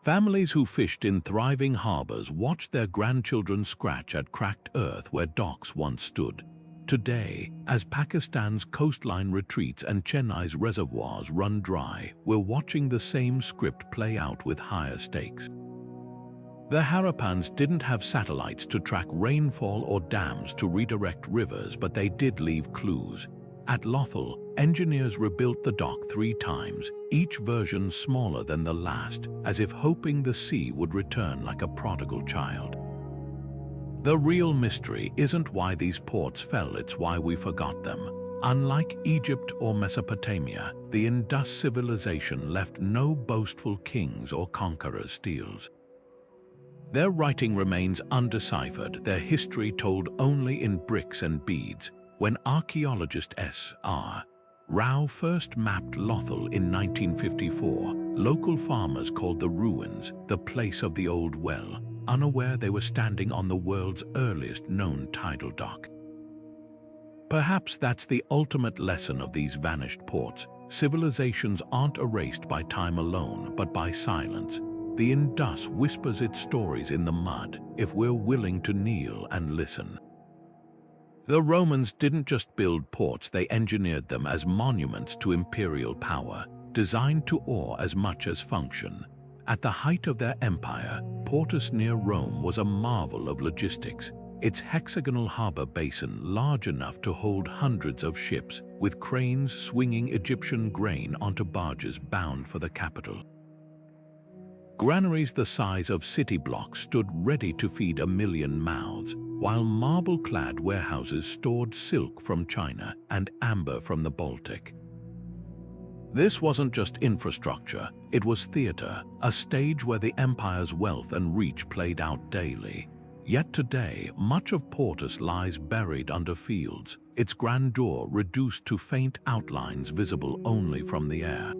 Families who fished in thriving harbors watched their grandchildren scratch at cracked earth where docks once stood. Today, as Pakistan's coastline retreats and Chennai's reservoirs run dry, we're watching the same script play out with higher stakes. The Harappans didn't have satellites to track rainfall or dams to redirect rivers, but they did leave clues. At Lothal, engineers rebuilt the dock 3 times, each version smaller than the last, as if hoping the sea would return like a prodigal child. The real mystery isn't why these ports fell, it's why we forgot them. Unlike Egypt or Mesopotamia, the Indus civilization left no boastful kings or conquerors' steels. Their writing remains undeciphered, their history told only in bricks and beads. When archaeologist S.R. Rao first mapped Lothal in 1954, local farmers called the ruins the place of the old well, unaware they were standing on the world's earliest known tidal dock. Perhaps that's the ultimate lesson of these vanished ports. Civilizations aren't erased by time alone, but by silence. The Indus whispers its stories in the mud if we're willing to kneel and listen. The Romans didn't just build ports, they engineered them as monuments to imperial power, designed to awe as much as function. At the height of their empire, Portus near Rome was a marvel of logistics. Its hexagonal harbor basin large enough to hold hundreds of ships, with cranes swinging Egyptian grain onto barges bound for the capital. Granaries the size of city blocks stood ready to feed 1 million mouths, while marble-clad warehouses stored silk from China and amber from the Baltic. This wasn't just infrastructure, it was theater, a stage where the empire's wealth and reach played out daily. Yet today, much of Portus lies buried under fields, its grandeur reduced to faint outlines visible only from the air.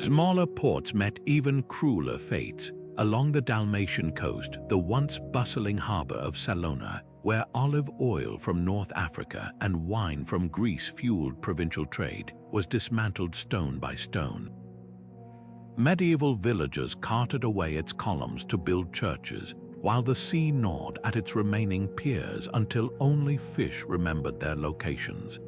Smaller ports met even crueler fates. Along the Dalmatian coast, the once bustling harbor of Salona, where olive oil from North Africa and wine from Greece fueled provincial trade, was dismantled stone by stone. Medieval villagers carted away its columns to build churches, while the sea gnawed at its remaining piers until only fish remembered their locations.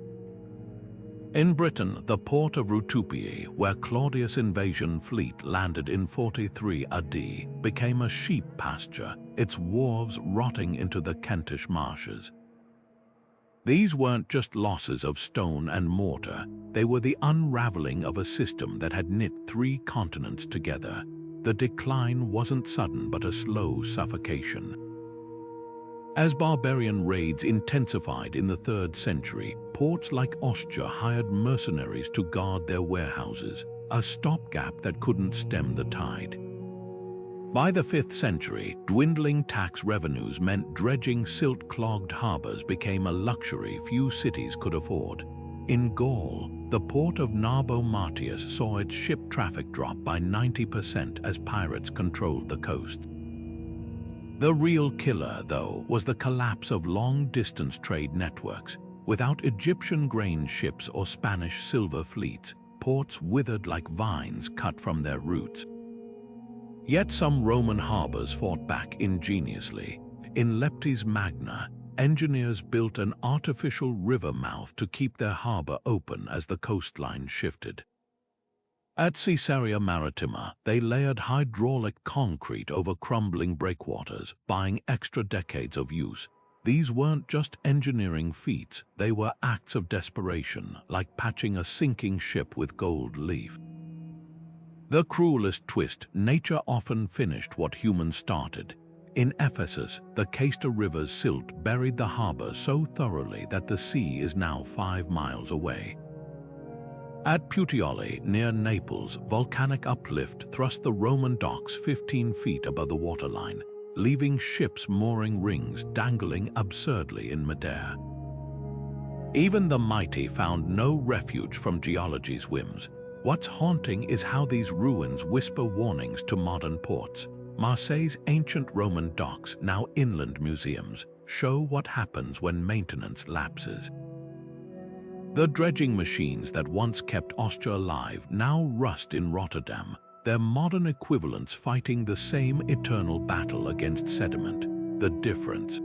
In Britain, the port of Rutupiae, where Claudius' invasion fleet landed in 43 AD, became a sheep pasture, its wharves rotting into the Kentish marshes. These weren't just losses of stone and mortar, they were the unraveling of a system that had knit 3 continents together. The decline wasn't sudden but a slow suffocation. As barbarian raids intensified in the 3rd century, ports like Ostia hired mercenaries to guard their warehouses, a stopgap that couldn't stem the tide. By the 5th century, dwindling tax revenues meant dredging silt-clogged harbors became a luxury few cities could afford. In Gaul, the port of Narbo Martius saw its ship traffic drop by 90% as pirates controlled the coast. The real killer, though, was the collapse of long-distance trade networks. Without Egyptian grain ships or Spanish silver fleets, ports withered like vines cut from their roots. Yet some Roman harbors fought back ingeniously. In Leptis Magna, engineers built an artificial river mouth to keep their harbor open as the coastline shifted. At Caesarea Maritima, they layered hydraulic concrete over crumbling breakwaters, buying extra decades of use. These weren't just engineering feats, they were acts of desperation, like patching a sinking ship with gold leaf. The cruelest twist, nature often finished what humans started. In Ephesus, the Cayster River's silt buried the harbor so thoroughly that the sea is now 5 miles away. At Puteoli, near Naples, volcanic uplift thrust the Roman docks 15 feet above the waterline, leaving ships' mooring rings dangling absurdly in midair. Even the mighty found no refuge from geology's whims. What's haunting is how these ruins whisper warnings to modern ports. Marseille's ancient Roman docks, now inland museums, show what happens when maintenance lapses. The dredging machines that once kept Ostia alive now rust in Rotterdam, their modern equivalents fighting the same eternal battle against sediment. The difference.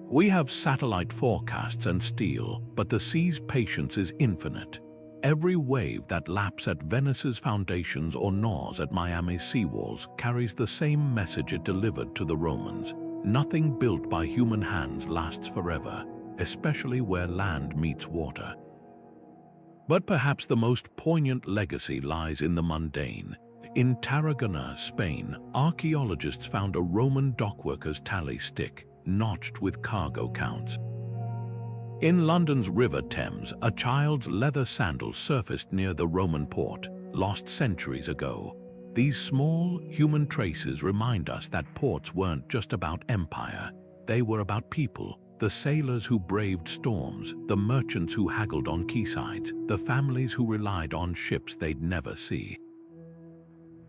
We have satellite forecasts and steel, but the sea's patience is infinite. Every wave that laps at Venice's foundations or gnaws at Miami's seawalls carries the same message it delivered to the Romans. Nothing built by human hands lasts forever, especially where land meets water. But perhaps the most poignant legacy lies in the mundane. In Tarragona, Spain, archaeologists found a Roman dockworker's tally stick, notched with cargo counts. In London's River Thames, a child's leather sandal surfaced near the Roman port, lost centuries ago. These small, human traces remind us that ports weren't just about empire, they were about people, the sailors who braved storms, the merchants who haggled on quaysides, the families who relied on ships they'd never see.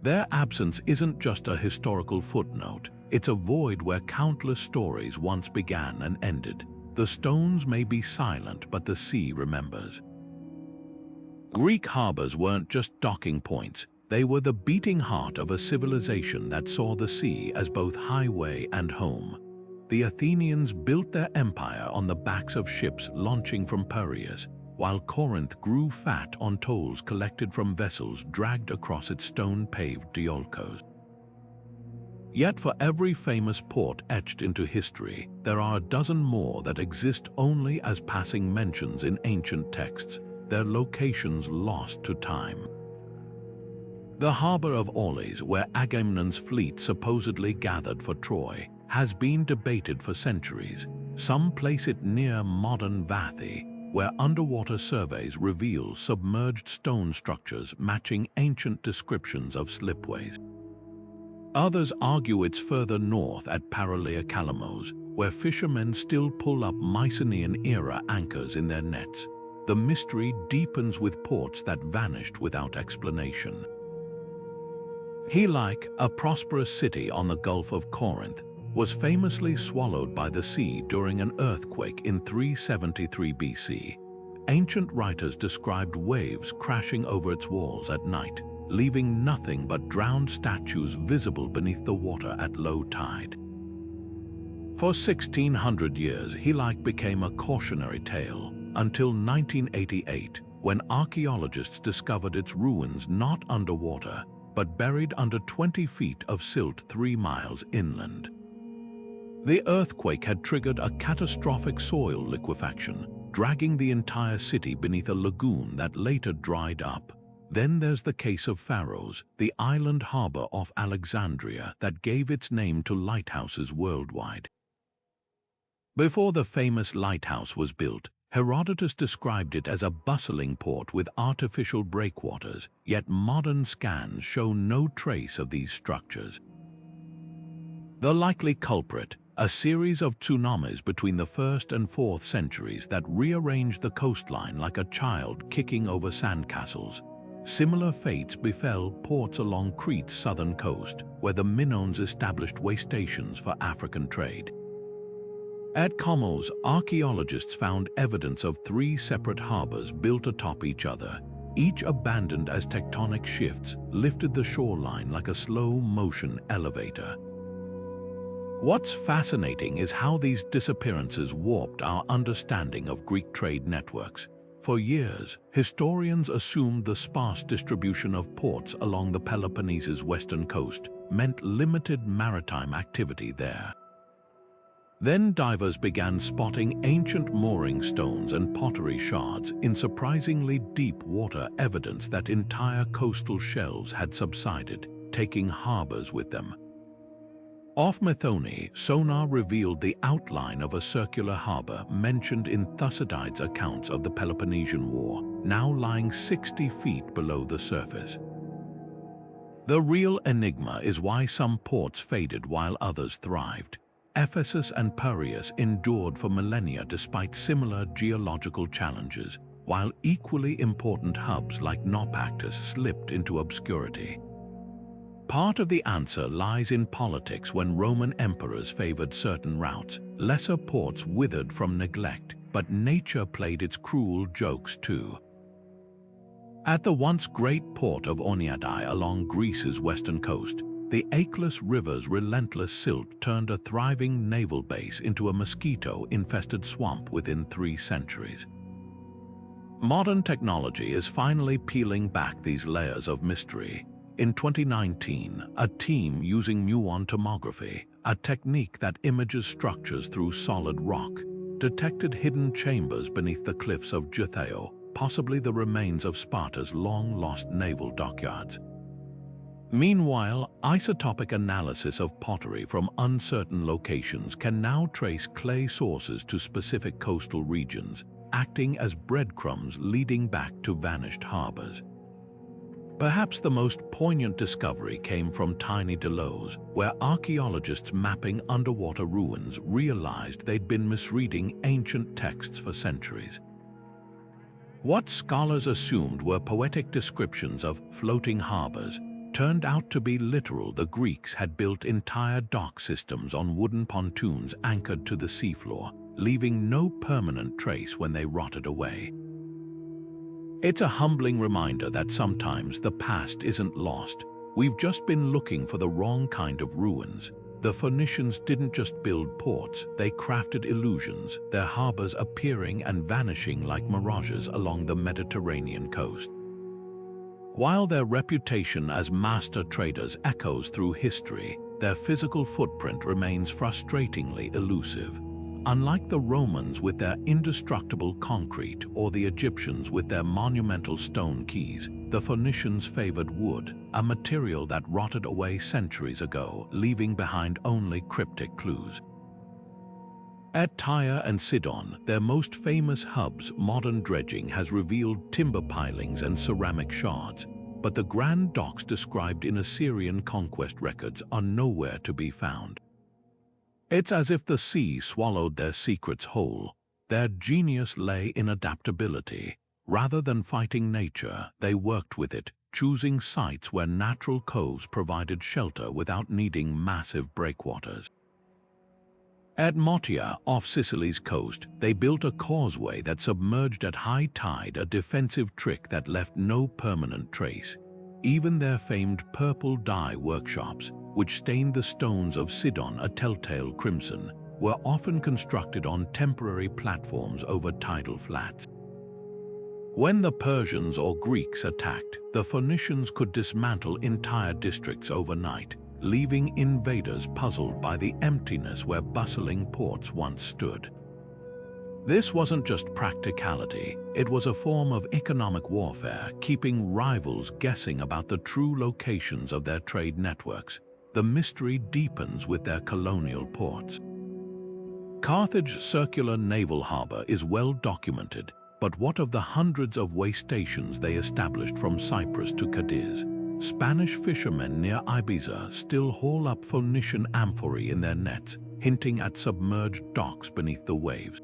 Their absence isn't just a historical footnote, it's a void where countless stories once began and ended. The stones may be silent, but the sea remembers. Greek harbors weren't just docking points, they were the beating heart of a civilization that saw the sea as both highway and home. The Athenians built their empire on the backs of ships launching from Piraeus, while Corinth grew fat on tolls collected from vessels dragged across its stone-paved diolkos. Yet for every famous port etched into history, there are a dozen more that exist only as passing mentions in ancient texts, their locations lost to time. The harbor of Aulis, where Agamemnon's fleet supposedly gathered for Troy, has been debated for centuries. Some place it near modern Vathi, where underwater surveys reveal submerged stone structures matching ancient descriptions of slipways. Others argue it's further north at Paralia-Kalamos, where fishermen still pull up Mycenaean-era anchors in their nets. The mystery deepens with ports that vanished without explanation. Helike, a prosperous city on the Gulf of Corinth, was famously swallowed by the sea during an earthquake in 373 BC. Ancient writers described waves crashing over its walls at night, leaving nothing but drowned statues visible beneath the water at low tide. For 1600 years, Helike became a cautionary tale, until 1988, when archaeologists discovered its ruins not underwater, but buried under 20 feet of silt 3 miles inland. The earthquake had triggered a catastrophic soil liquefaction, dragging the entire city beneath a lagoon that later dried up. Then there's the case of Pharos, the island harbor off Alexandria that gave its name to lighthouses worldwide. Before the famous lighthouse was built, Herodotus described it as a bustling port with artificial breakwaters, yet modern scans show no trace of these structures. The likely culprit, a series of tsunamis between the 1st and 4th centuries that rearranged the coastline like a child kicking over sandcastles. Similar fates befell ports along Crete's southern coast, where the Minones established way stations for African trade. At Commodities, archaeologists found evidence of 3 separate harbors built atop each other, each abandoned as tectonic shifts lifted the shoreline like a slow-motion elevator. What's fascinating is how these disappearances warped our understanding of Greek trade networks. For years, historians assumed the sparse distribution of ports along the Peloponnese's western coast meant limited maritime activity there. Then divers began spotting ancient mooring stones and pottery shards in surprisingly deep water, evidence that entire coastal shelves had subsided, taking harbors with them. Off Methone, sonar revealed the outline of a circular harbor mentioned in Thucydides' accounts of the Peloponnesian War, now lying 60 feet below the surface. The real enigma is why some ports faded while others thrived. Ephesus and Piraeus endured for millennia despite similar geological challenges, while equally important hubs like Naupactus slipped into obscurity. Part of the answer lies in politics. When Roman emperors favored certain routes, lesser ports withered from neglect, but nature played its cruel jokes too. At the once great port of Oniadai along Greece's western coast, the Achelous River's relentless silt turned a thriving naval base into a mosquito-infested swamp within 3 centuries. Modern technology is finally peeling back these layers of mystery. In 2019, a team using muon tomography, a technique that images structures through solid rock, detected hidden chambers beneath the cliffs of Jutheo, possibly the remains of Sparta's long-lost naval dockyards. Meanwhile, isotopic analysis of pottery from uncertain locations can now trace clay sources to specific coastal regions, acting as breadcrumbs leading back to vanished harbors. Perhaps the most poignant discovery came from tiny delos, where archaeologists mapping underwater ruins realized they'd been misreading ancient texts for centuries. What scholars assumed were poetic descriptions of floating harbors turned out to be literal. The Greeks had built entire dock systems on wooden pontoons anchored to the seafloor, leaving no permanent trace when they rotted away. It's a humbling reminder that sometimes the past isn't lost. We've just been looking for the wrong kind of ruins. The Phoenicians didn't just build ports, they crafted illusions, their harbors appearing and vanishing like mirages along the Mediterranean coast. While their reputation as master traders echoes through history, their physical footprint remains frustratingly elusive. Unlike the Romans with their indestructible concrete or the Egyptians with their monumental stone quays, the Phoenicians favored wood, a material that rotted away centuries ago, leaving behind only cryptic clues. At Tyre and Sidon, their most famous hubs, modern dredging has revealed timber pilings and ceramic shards, but the grand docks described in Assyrian conquest records are nowhere to be found. It's as if the sea swallowed their secrets whole. Their genius lay in adaptability. Rather than fighting nature, they worked with it, choosing sites where natural coves provided shelter without needing massive breakwaters. At Pumpuyah, off Sicily's coast, they built a causeway that submerged at high tide, a defensive trick that left no permanent trace. Even their famed purple dye workshops, which stained the stones of Sidon a telltale crimson, were often constructed on temporary platforms over tidal flats. When the Persians or Greeks attacked, the Phoenicians could dismantle entire districts overnight, leaving invaders puzzled by the emptiness where bustling ports once stood. This wasn't just practicality, it was a form of economic warfare, keeping rivals guessing about the true locations of their trade networks. The mystery deepens with their colonial ports. Carthage's circular naval harbor is well documented, but what of the hundreds of way stations they established from Cyprus to Cadiz? Spanish fishermen near Ibiza still haul up Phoenician amphorae in their nets, hinting at submerged docks beneath the waves.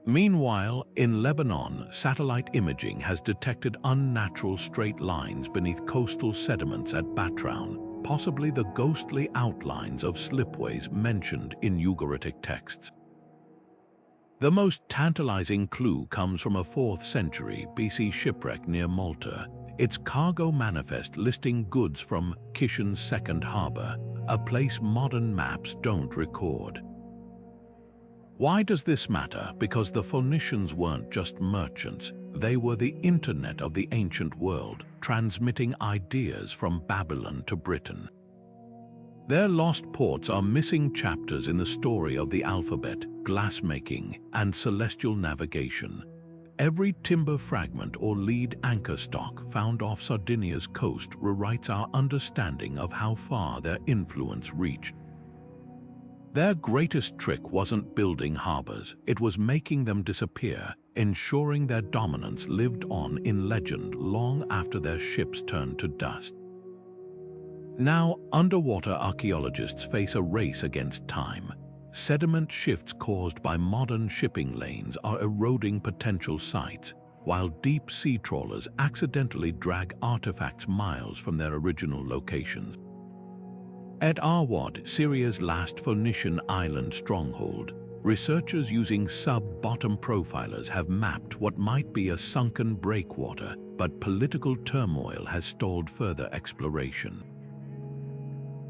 Meanwhile, in Lebanon, satellite imaging has detected unnatural straight lines beneath coastal sediments at Batraun, possibly the ghostly outlines of slipways mentioned in Ugaritic texts. The most tantalizing clue comes from a 4th century BC shipwreck near Malta, its cargo manifest listing goods from Kishon's second harbor, a place modern maps don't record. Why does this matter? Because the Phoenicians weren't just merchants, they were the internet of the ancient world, transmitting ideas from Babylon to Britain. Their lost ports are missing chapters in the story of the alphabet, glassmaking, and celestial navigation. Every timber fragment or lead anchor stock found off Sardinia's coast rewrites our understanding of how far their influence reached. Their greatest trick wasn't building harbors, it was making them disappear, ensuring their dominance lived on in legend long after their ships turned to dust. Now, underwater archaeologists face a race against time. Sediment shifts caused by modern shipping lanes are eroding potential sites, while deep sea trawlers accidentally drag artifacts miles from their original locations. At Arwad, Syria's last Phoenician island stronghold, researchers using sub-bottom profilers have mapped what might be a sunken breakwater, but political turmoil has stalled further exploration.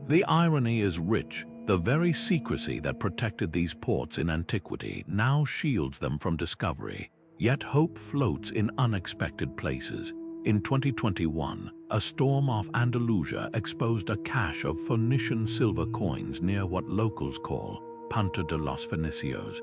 The irony is rich. The very secrecy that protected these ports in antiquity now shields them from discovery, yet hope floats in unexpected places. In 2021, a storm off Andalusia exposed a cache of Phoenician silver coins near what locals call Punta de los Fenicios.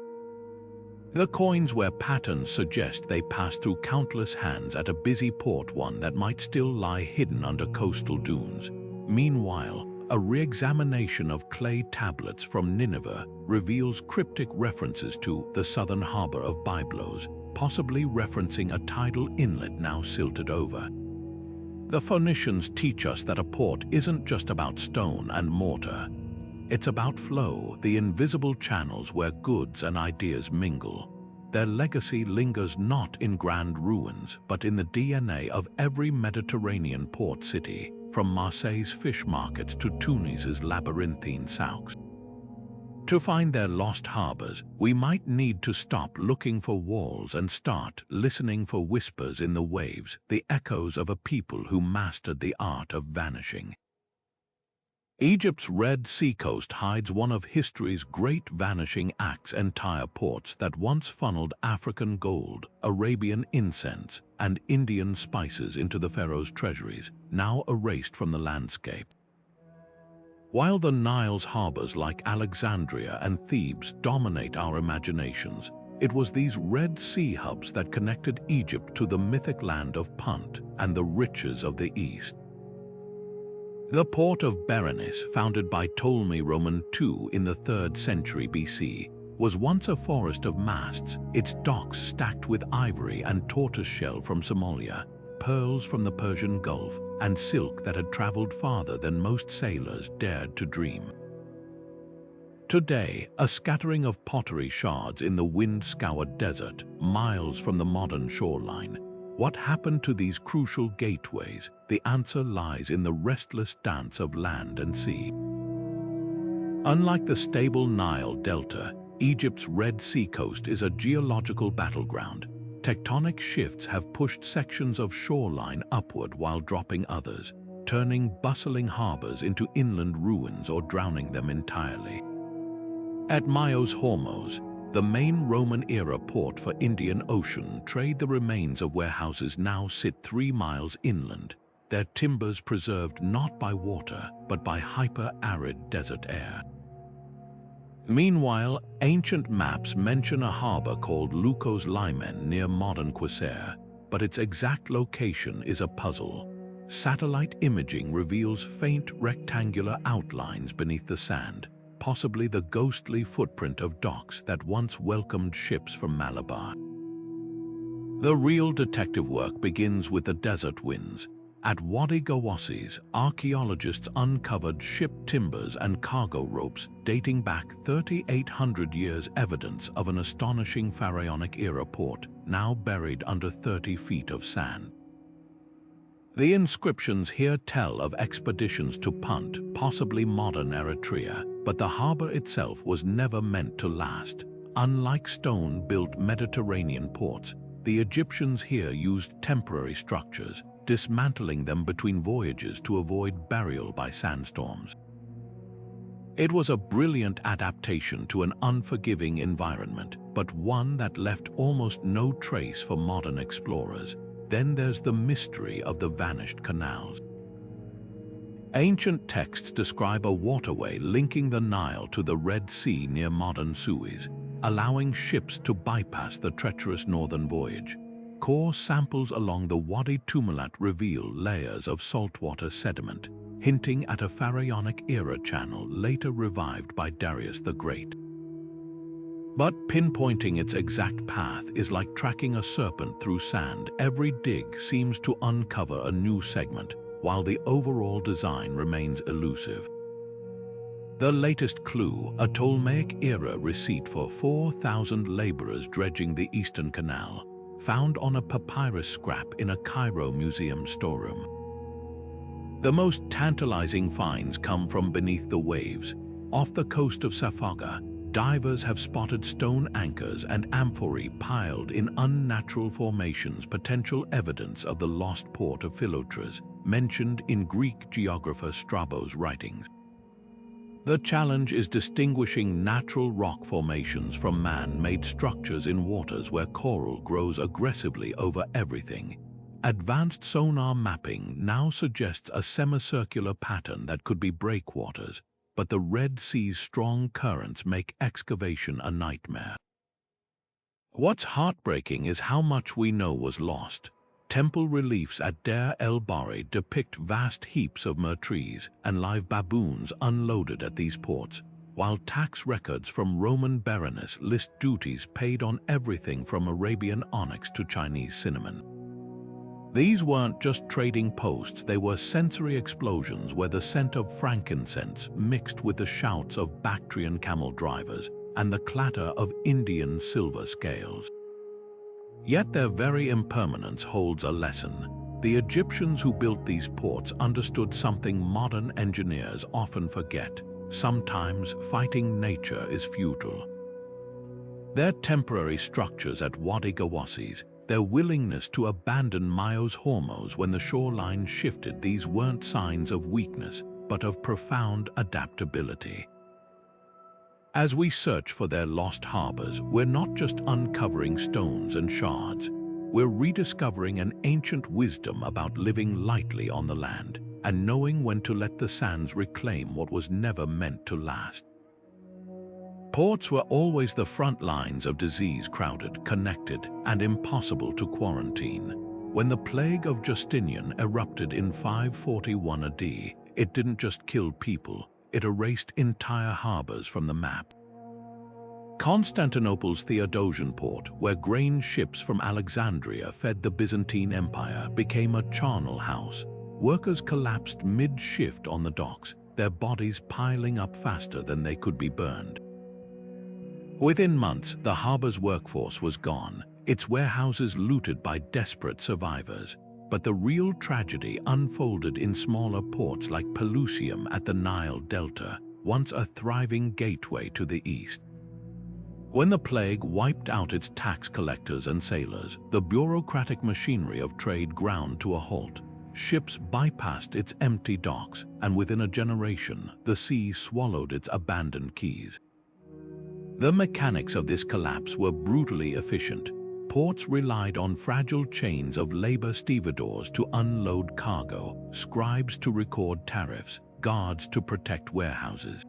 The coins wear patterns suggest they passed through countless hands at a busy port, one that might still lie hidden under coastal dunes. Meanwhile, a re-examination of clay tablets from Nineveh reveals cryptic references to the southern harbor of Byblos, possibly referencing a tidal inlet now silted over. The Phoenicians teach us that a port isn't just about stone and mortar. It's about flow, the invisible channels where goods and ideas mingle. Their legacy lingers not in grand ruins, but in the DNA of every Mediterranean port city, from Marseille's fish markets to Tunis's labyrinthine souks. To find their lost harbors, we might need to stop looking for walls and start listening for whispers in the waves, the echoes of a people who mastered the art of vanishing. Egypt's Red Sea coast hides one of history's great vanishing acts, entire ports that once funneled African gold, Arabian incense, and Indian spices into the pharaoh's treasuries, now erased from the landscape. While the Nile's harbors like Alexandria and Thebes dominate our imaginations, it was these Red Sea hubs that connected Egypt to the mythic land of Punt and the riches of the East. The port of Berenice, founded by Ptolemy Roman II in the 3rd century BC, was once a forest of masts, its docks stacked with ivory and tortoiseshell from Somalia, pearls from the Persian Gulf, and silk that had traveled farther than most sailors dared to dream. Today, a scattering of pottery shards in the wind-scoured desert, miles from the modern shoreline. What happened to these crucial gateways? The answer lies in the restless dance of land and sea. Unlike the stable Nile Delta, Egypt's Red Sea coast is a geological battleground. Tectonic shifts have pushed sections of shoreline upward while dropping others, turning bustling harbors into inland ruins or drowning them entirely. At Myos Hormos, the main Roman-era port for Indian Ocean trade, the remains of warehouses now sit 3 miles inland, their timbers preserved not by water but by hyper-arid desert air. Meanwhile, ancient maps mention a harbor called Lukos Limen near modern Qusair, but its exact location is a puzzle. Satellite imaging reveals faint rectangular outlines beneath the sand, possibly the ghostly footprint of docks that once welcomed ships from Malabar. The real detective work begins with the desert winds. At Wadi Gawassis, archaeologists uncovered ship timbers and cargo ropes dating back 3,800 years, evidence of an astonishing pharaonic-era port, now buried under 30 feet of sand. The inscriptions here tell of expeditions to Punt, possibly modern Eritrea, but the harbor itself was never meant to last. Unlike stone-built Mediterranean ports, the Egyptians here used temporary structures, dismantling them between voyages to avoid burial by sandstorms. It was a brilliant adaptation to an unforgiving environment, but one that left almost no trace for modern explorers. Then there's the mystery of the vanished canals. Ancient texts describe a waterway linking the Nile to the Red Sea near modern Suez, allowing ships to bypass the treacherous northern voyage. Core samples along the Wadi Tumulat reveal layers of saltwater sediment, hinting at a pharaonic-era channel later revived by Darius the Great. But pinpointing its exact path is like tracking a serpent through sand. Every dig seems to uncover a new segment, while the overall design remains elusive. The latest clue, a Ptolemaic-era receipt for 4,000 laborers dredging the Eastern Canal, found on a papyrus scrap in a Cairo museum storeroom. The most tantalizing finds come from beneath the waves. Off the coast of Safaga, divers have spotted stone anchors and amphorae piled in unnatural formations, potential evidence of the lost port of Philotras, mentioned in Greek geographer Strabo's writings. The challenge is distinguishing natural rock formations from man-made structures in waters where coral grows aggressively over everything. Advanced sonar mapping now suggests a semicircular pattern that could be breakwaters, but the Red Sea's strong currents make excavation a nightmare. What's heartbreaking is how much we know was lost. Temple reliefs at Deir el-Bahri depict vast heaps of trees and live baboons unloaded at these ports, while tax records from Roman Berenice list duties paid on everything from Arabian onyx to Chinese cinnamon. These weren't just trading posts, they were sensory explosions where the scent of frankincense mixed with the shouts of Bactrian camel drivers and the clatter of Indian silver scales. Yet their very impermanence holds a lesson. The Egyptians who built these ports understood something modern engineers often forget. Sometimes fighting nature is futile. Their temporary structures at Wadi Gawassis, their willingness to abandon Myos Hormos when the shoreline shifted, these weren't signs of weakness, but of profound adaptability. As we search for their lost harbors, we're not just uncovering stones and shards. We're rediscovering an ancient wisdom about living lightly on the land and knowing when to let the sands reclaim what was never meant to last. Ports were always the front lines of disease, crowded, connected, and impossible to quarantine. When the plague of Justinian erupted in 541 AD, it didn't just kill people, it erased entire harbors from the map. Constantinople's Theodosian port, where grain ships from Alexandria fed the Byzantine Empire, became a charnel house. Workers collapsed mid-shift on the docks, their bodies piling up faster than they could be burned. Within months, the harbor's workforce was gone, its warehouses looted by desperate survivors. But the real tragedy unfolded in smaller ports like Pelusium at the Nile Delta, once a thriving gateway to the east. When the plague wiped out its tax collectors and sailors, the bureaucratic machinery of trade ground to a halt. Ships bypassed its empty docks, and within a generation, the sea swallowed its abandoned quays. The mechanics of this collapse were brutally efficient. Ports relied on fragile chains of labor stevedores to unload cargo, scribes to record tariffs, guards to protect warehouses.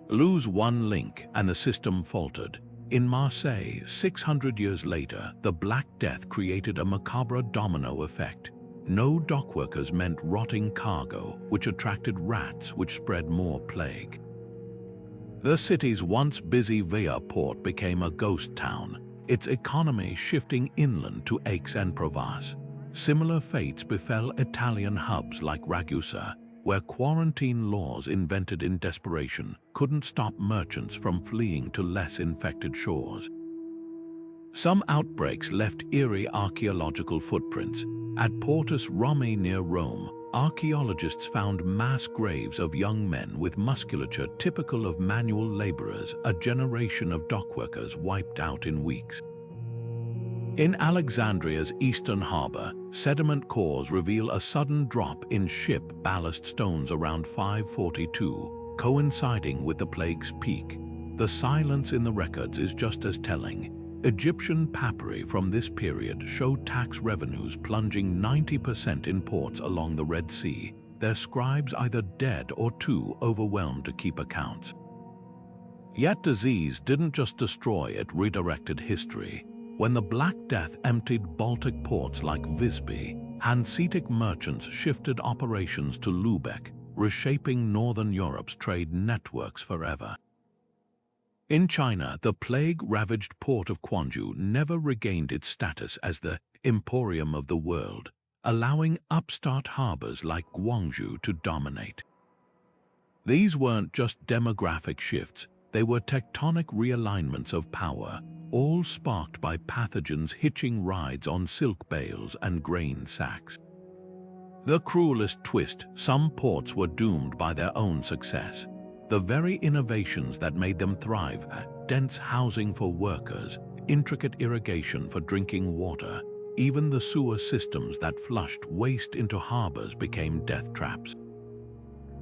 Lose one link and the system faltered. In Marseille, 600 years later, the Black Death created a macabre domino effect. No dockworkers meant rotting cargo, which attracted rats, which spread more plague. The city's once busy Via port became a ghost town, its economy shifting inland to Aix-en-Provence. Similar fates befell Italian hubs like Ragusa, where quarantine laws invented in desperation couldn't stop merchants from fleeing to less infected shores. Some outbreaks left eerie archaeological footprints. At Portus Romae near Rome, archaeologists found mass graves of young men with musculature typical of manual laborers, a generation of dockworkers wiped out in weeks. In Alexandria's eastern harbor, sediment cores reveal a sudden drop in ship ballast stones around 542, coinciding with the plague's peak. The silence in the records is just as telling. Egyptian papyri from this period show tax revenues plunging 90% in ports along the Red Sea, their scribes either dead or too overwhelmed to keep accounts. Yet disease didn't just destroy, it redirected history. When the Black Death emptied Baltic ports like Visby, Hanseatic merchants shifted operations to Lübeck, reshaping Northern Europe's trade networks forever. In China, the plague-ravaged port of Quanzhou never regained its status as the emporium of the world, allowing upstart harbors like Guangzhou to dominate. These weren't just demographic shifts, they were tectonic realignments of power, all sparked by pathogens hitching rides on silk bales and grain sacks. The cruelest twist, some ports were doomed by their own success. The very innovations that made them thrive, dense housing for workers, intricate irrigation for drinking water, even the sewer systems that flushed waste into harbors became death traps.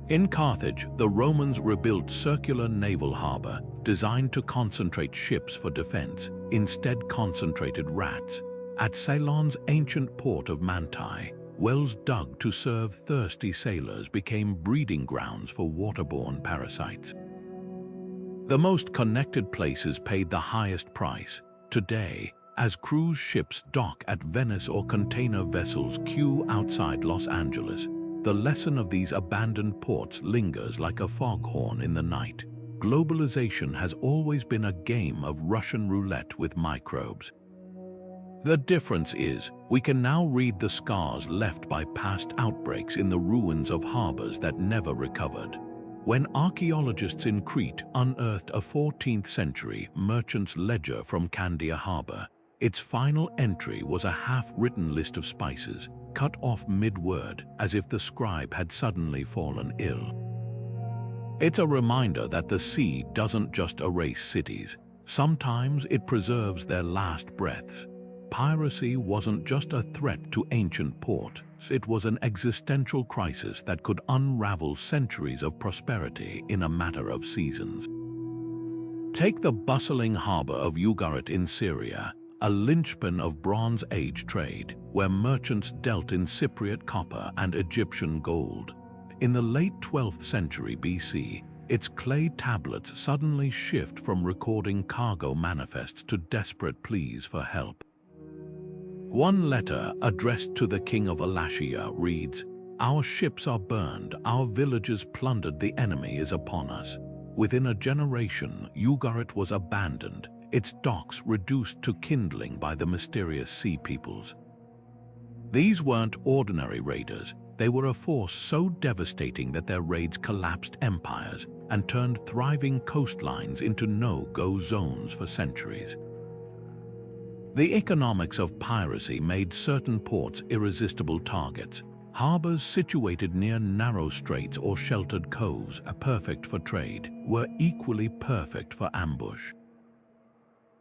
In Carthage, the Romans rebuilt circular naval harbor, designed to concentrate ships for defense, instead concentrated rats. At Ceylon's ancient port of Manti, wells dug to serve thirsty sailors became breeding grounds for waterborne parasites. The most connected places paid the highest price. Today, as cruise ships dock at Venice or container vessels queue outside Los Angeles, the lesson of these abandoned ports lingers like a foghorn in the night. Globalization has always been a game of Russian roulette with microbes. The difference is, we can now read the scars left by past outbreaks in the ruins of harbors that never recovered. When archaeologists in Crete unearthed a 14th century merchant's ledger from Candia harbor, its final entry was a half-written list of spices, cut off mid-word as if the scribe had suddenly fallen ill. It's a reminder that the sea doesn't just erase cities. Sometimes it preserves their last breaths. Piracy wasn't just a threat to ancient ports, it was an existential crisis that could unravel centuries of prosperity in a matter of seasons. Take the bustling harbor of Ugarit in Syria, a linchpin of Bronze Age trade, where merchants dealt in Cypriot copper and Egyptian gold. In the late 12th century BC, its clay tablets suddenly shift from recording cargo manifests to desperate pleas for help. One letter addressed to the king of Elashia reads, "Our ships are burned, our villages plundered, the enemy is upon us." Within a generation, Ugarit was abandoned, its docks reduced to kindling by the mysterious sea peoples. These weren't ordinary raiders, they were a force so devastating that their raids collapsed empires and turned thriving coastlines into no-go zones for centuries. The economics of piracy made certain ports irresistible targets. Harbors situated near narrow straits or sheltered coves, perfect for trade, were equally perfect for ambush.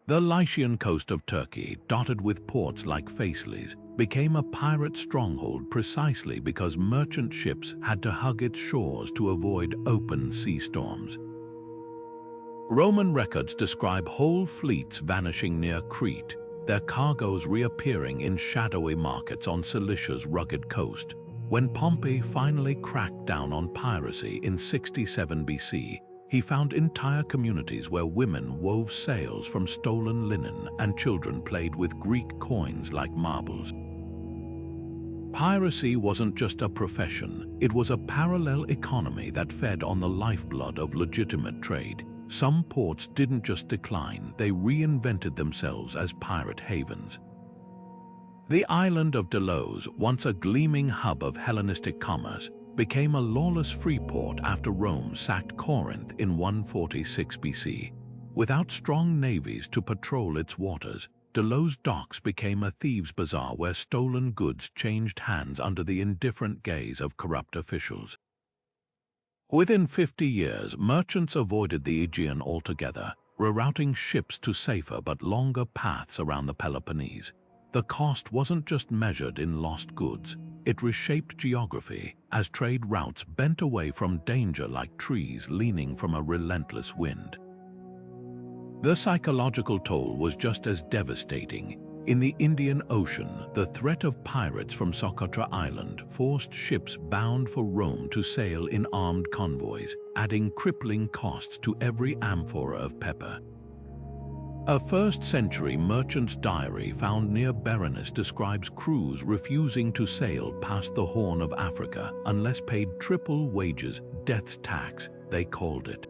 The Lycian coast of Turkey, dotted with ports like Faislis, became a pirate stronghold precisely because merchant ships had to hug its shores to avoid open sea storms. Roman records describe whole fleets vanishing near Crete, their cargoes reappearing in shadowy markets on Cilicia's rugged coast. When Pompey finally cracked down on piracy in 67 BC, he found entire communities where women wove sails from stolen linen and children played with Greek coins like marbles. Piracy wasn't just a profession, it was a parallel economy that fed on the lifeblood of legitimate trade. Some ports didn't just decline, they reinvented themselves as pirate havens. The island of Delos, once a gleaming hub of Hellenistic commerce, became a lawless free port after Rome sacked Corinth in 146 BC. Without strong navies to patrol its waters, Delos docks became a thieves' bazaar where stolen goods changed hands under the indifferent gaze of corrupt officials. Within 50 years, merchants avoided the Aegean altogether, rerouting ships to safer but longer paths around the Peloponnese. The cost wasn't just measured in lost goods, it reshaped geography as trade routes bent away from danger like trees leaning from a relentless wind. The psychological toll was just as devastating. In the Indian Ocean, the threat of pirates from Socotra Island forced ships bound for Rome to sail in armed convoys, adding crippling costs to every amphora of pepper. A 1st century merchant's diary found near Berenice describes crews refusing to sail past the Horn of Africa unless paid triple wages, death's tax, they called it.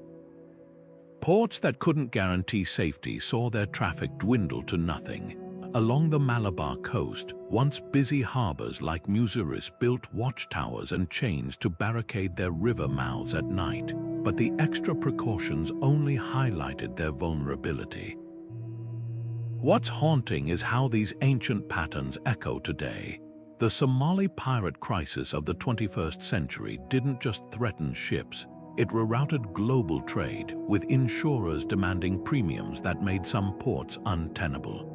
Ports that couldn't guarantee safety saw their traffic dwindle to nothing. Along the Malabar coast, once busy harbors like Muziris built watchtowers and chains to barricade their river mouths at night, but the extra precautions only highlighted their vulnerability. What's haunting is how these ancient patterns echo today. The Somali pirate crisis of the 21st century didn't just threaten ships, it rerouted global trade, with insurers demanding premiums that made some ports untenable.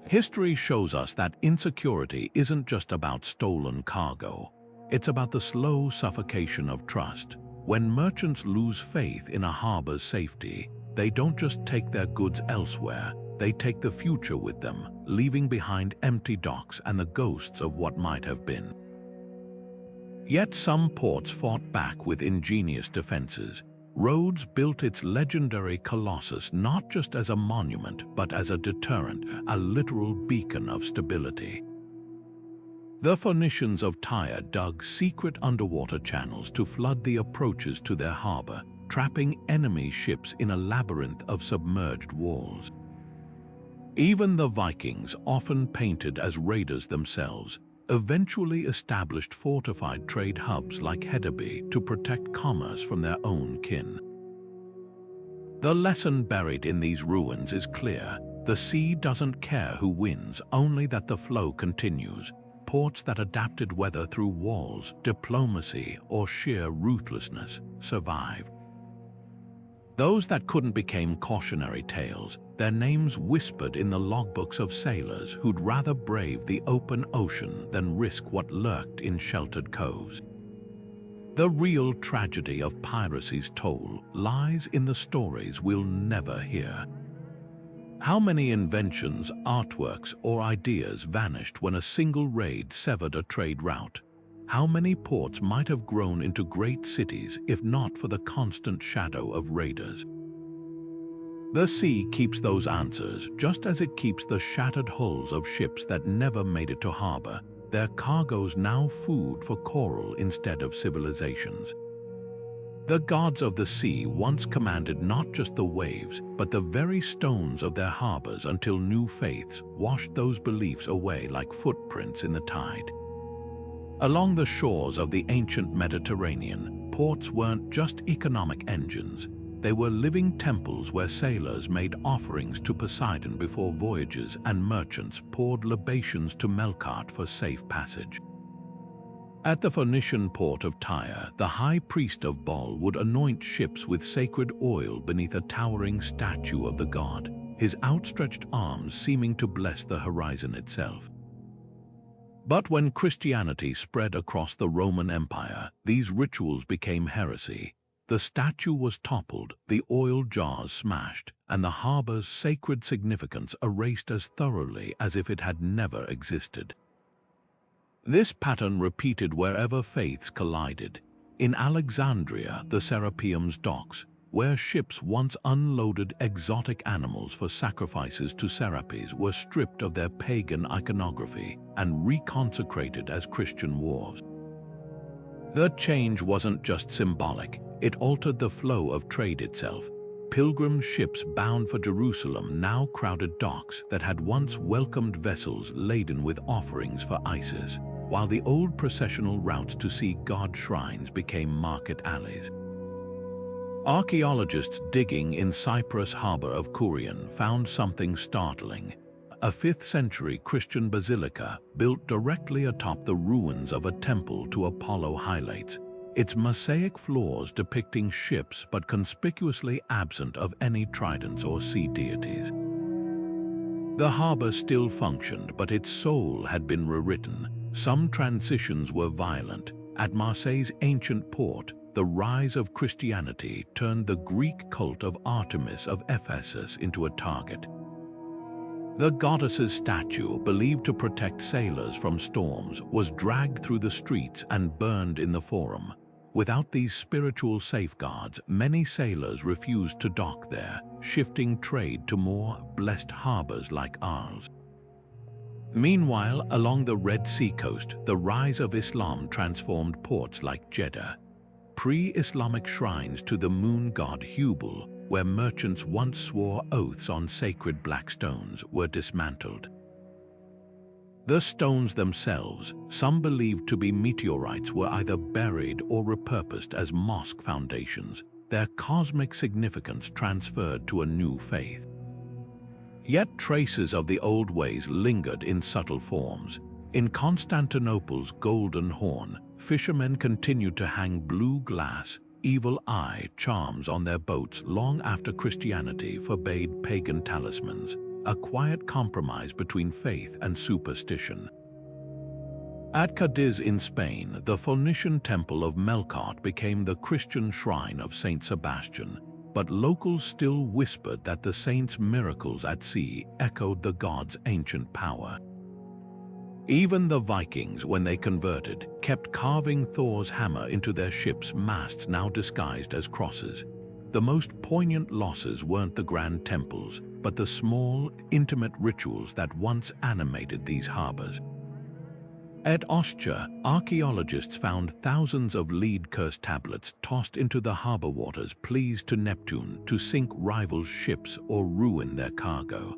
History shows us that insecurity isn't just about stolen cargo. It's about the slow suffocation of trust. When merchants lose faith in a harbor's safety, they don't just take their goods elsewhere, they take the future with them, leaving behind empty docks and the ghosts of what might have been. Yet some ports fought back with ingenious defenses. Rhodes built its legendary colossus not just as a monument, but as a deterrent, a literal beacon of stability. The Phoenicians of Tyre dug secret underwater channels to flood the approaches to their harbor, trapping enemy ships in a labyrinth of submerged walls. Even the Vikings, often painted as raiders themselves, eventually established fortified trade hubs like Hedeby to protect commerce from their own kin. The lesson buried in these ruins is clear. The sea doesn't care who wins, only that the flow continues. Ports that adapted, whether through walls, diplomacy, or sheer ruthlessness, survived. Those that couldn't became cautionary tales, their names whispered in the logbooks of sailors who'd rather brave the open ocean than risk what lurked in sheltered coves. The real tragedy of piracy's toll lies in the stories we'll never hear. How many inventions, artworks, or ideas vanished when a single raid severed a trade route? How many ports might have grown into great cities if not for the constant shadow of raiders? The sea keeps those answers, just as it keeps the shattered hulls of ships that never made it to harbor, their cargoes now food for coral instead of civilizations. The gods of the sea once commanded not just the waves, but the very stones of their harbors until new faiths washed those beliefs away like footprints in the tide. Along the shores of the ancient Mediterranean, ports weren't just economic engines. They were living temples where sailors made offerings to Poseidon before voyages and merchants poured libations to Melkart for safe passage. At the Phoenician port of Tyre, the high priest of Baal would anoint ships with sacred oil beneath a towering statue of the god, his outstretched arms seeming to bless the horizon itself. But when Christianity spread across the Roman Empire, these rituals became heresy. The statue was toppled, the oil jars smashed, and the harbor's sacred significance erased as thoroughly as if it had never existed. This pattern repeated wherever faiths collided. In Alexandria, the Serapeum's docks, where ships once unloaded exotic animals for sacrifices to Serapis, were stripped of their pagan iconography and reconsecrated as Christian wharves. The change wasn't just symbolic, it altered the flow of trade itself. Pilgrim ships bound for Jerusalem now crowded docks that had once welcomed vessels laden with offerings for Isis, while the old processional routes to see god shrines became market alleys. Archaeologists digging in Cyprus harbor of Kourion found something startling. A 5th century Christian basilica built directly atop the ruins of a temple to Apollo Hylates, its mosaic floors depicting ships but conspicuously absent of any tridents or sea deities. The harbor still functioned, but its soul had been rewritten. Some transitions were violent. At Marseille's ancient port, the rise of Christianity turned the Greek cult of Artemis of Ephesus into a target. The goddess's statue, believed to protect sailors from storms, was dragged through the streets and burned in the Forum. Without these spiritual safeguards, many sailors refused to dock there, shifting trade to more blessed harbors like ours. Meanwhile, along the Red Sea coast, the rise of Islam transformed ports like Jeddah. Pre-Islamic shrines to the moon god Hubal, where merchants once swore oaths on sacred black stones, were dismantled. The stones themselves, some believed to be meteorites, were either buried or repurposed as mosque foundations, their cosmic significance transferred to a new faith. Yet traces of the old ways lingered in subtle forms. In Constantinople's Golden Horn, fishermen continued to hang blue glass, evil eye charms on their boats long after Christianity forbade pagan talismans, a quiet compromise between faith and superstition. At Cadiz in Spain, the Phoenician temple of Melkart became the Christian shrine of Saint Sebastian, but locals still whispered that the saint's miracles at sea echoed the god's ancient power. Even the Vikings, when they converted, kept carving Thor's hammer into their ships' masts now disguised as crosses. The most poignant losses weren't the grand temples, but the small, intimate rituals that once animated these harbors. At Ostia, archaeologists found thousands of lead-cursed tablets tossed into the harbor waters, pleased to Neptune to sink rival ships or ruin their cargo.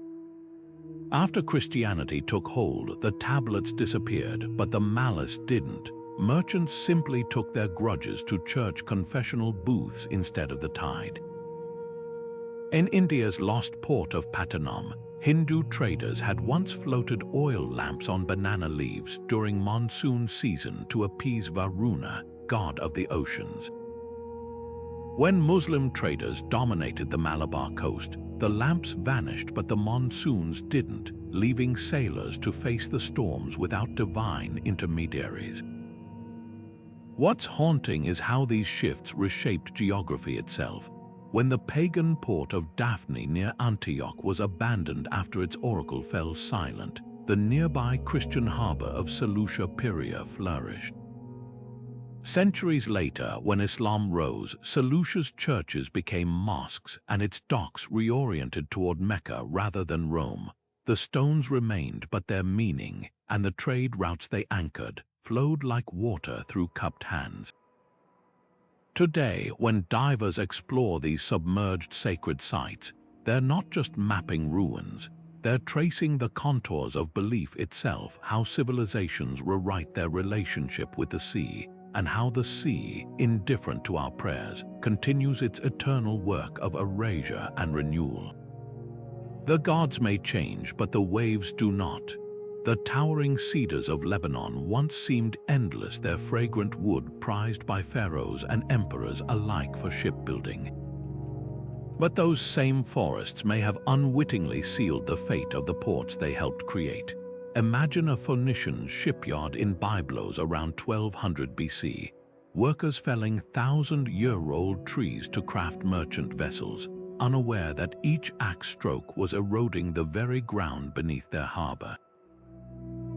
After Christianity took hold, the tablets disappeared, but the malice didn't. Merchants simply took their grudges to church confessional booths instead of the tide. In India's lost port of Pattanam, Hindu traders had once floated oil lamps on banana leaves during monsoon season to appease Varuna, god of the oceans. When Muslim traders dominated the Malabar coast, the lamps vanished but the monsoons didn't, leaving sailors to face the storms without divine intermediaries. What's haunting is how these shifts reshaped geography itself. When the pagan port of Daphne near Antioch was abandoned after its oracle fell silent, the nearby Christian harbor of Seleucia Pyria flourished. Centuries later, when Islam rose, Seleucia's churches became mosques and its docks reoriented toward Mecca rather than Rome. The stones remained, but their meaning, and the trade routes they anchored, flowed like water through cupped hands. Today, when divers explore these submerged sacred sites, they're not just mapping ruins, they're tracing the contours of belief itself, how civilizations rewrite their relationship with the sea, and how the sea, indifferent to our prayers, continues its eternal work of erasure and renewal. The gods may change, but the waves do not. The towering cedars of Lebanon once seemed endless, their fragrant wood prized by pharaohs and emperors alike for shipbuilding. But those same forests may have unwittingly sealed the fate of the ports they helped create. Imagine a Phoenician shipyard in Byblos around 1200 BC, workers felling thousand-year-old trees to craft merchant vessels, unaware that each axe stroke was eroding the very ground beneath their harbor.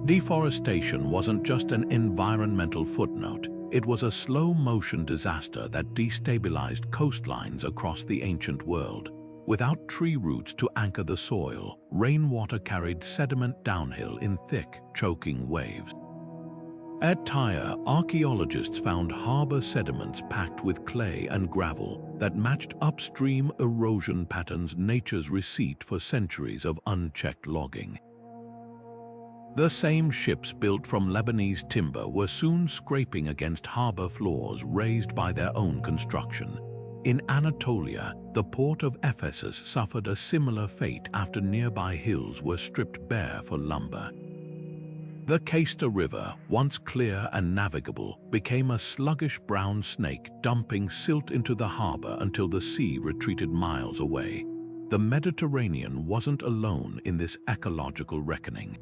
Deforestation wasn't just an environmental footnote, it was a slow-motion disaster that destabilized coastlines across the ancient world. Without tree roots to anchor the soil, rainwater carried sediment downhill in thick, choking waves. At Tyre, archaeologists found harbor sediments packed with clay and gravel that matched upstream erosion patterns, nature's receipt for centuries of unchecked logging. The same ships built from Lebanese timber were soon scraping against harbor floors raised by their own construction. In Anatolia, the port of Ephesus suffered a similar fate after nearby hills were stripped bare for lumber. The Cayster River, once clear and navigable, became a sluggish brown snake dumping silt into the harbor until the sea retreated miles away. The Mediterranean wasn't alone in this ecological reckoning.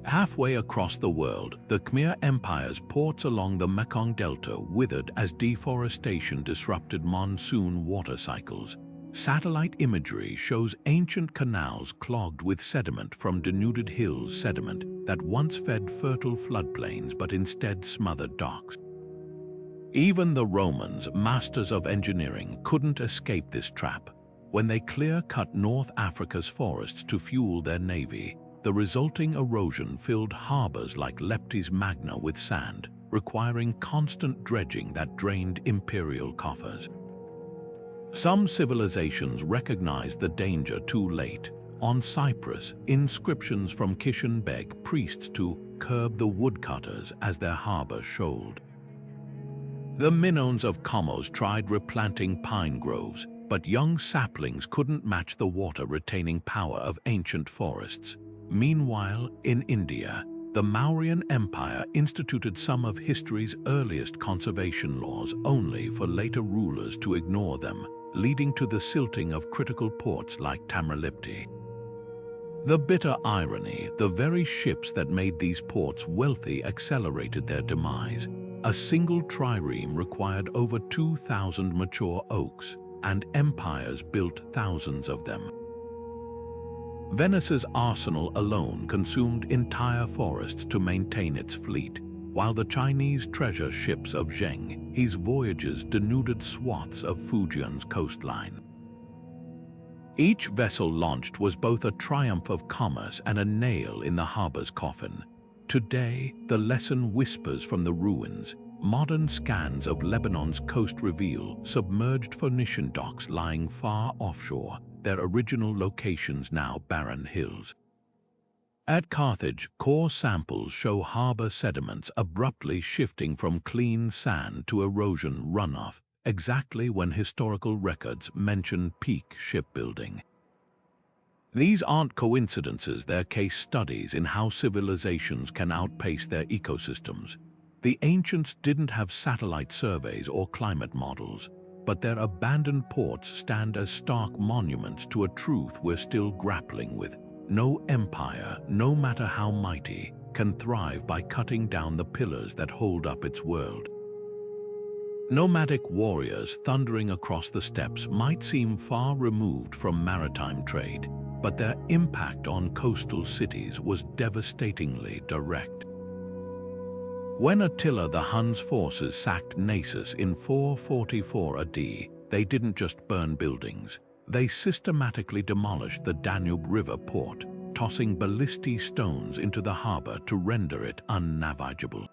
Halfway across the world, the Khmer Empire's ports along the Mekong Delta withered as deforestation disrupted monsoon water cycles. Satellite imagery shows ancient canals clogged with sediment from denuded hills, sediment that once fed fertile floodplains but instead smothered docks. Even the Romans, masters of engineering, couldn't escape this trap. When they clear-cut North Africa's forests to fuel their navy, the resulting erosion filled harbors like Leptis Magna with sand, requiring constant dredging that drained imperial coffers. Some civilizations recognized the danger too late. On Cyprus, inscriptions from Kishan begged priests to curb the woodcutters as their harbor shoaled. The Minones of Commos tried replanting pine groves, but young saplings couldn't match the water-retaining power of ancient forests. Meanwhile, in India, the Mauryan Empire instituted some of history's earliest conservation laws only for later rulers to ignore them, leading to the silting of critical ports like Tamralipti. The bitter irony, the very ships that made these ports wealthy accelerated their demise. A single trireme required over 2,000 mature oaks, and empires built thousands of them. Venice's arsenal alone consumed entire forests to maintain its fleet, while the Chinese treasure ships of Zheng, his voyages denuded swaths of Fujian's coastline. Each vessel launched was both a triumph of commerce and a nail in the harbor's coffin. Today, the lesson whispers from the ruins. Modern scans of Lebanon's coast reveal submerged Phoenician docks lying far offshore, their original locations now barren hills. At Carthage, core samples show harbor sediments abruptly shifting from clean sand to erosion runoff, exactly when historical records mention peak shipbuilding. These aren't coincidences, they're case studies in how civilizations can outpace their ecosystems. The ancients didn't have satellite surveys or climate models, but their abandoned ports stand as stark monuments to a truth we're still grappling with. No empire, no matter how mighty, can thrive by cutting down the pillars that hold up its world. Nomadic warriors thundering across the steppes might seem far removed from maritime trade, but their impact on coastal cities was devastatingly direct. When Attila the Hun's forces sacked Naissus in 444 AD, they didn't just burn buildings. They systematically demolished the Danube River port, tossing ballistae stones into the harbor to render it unnavigable.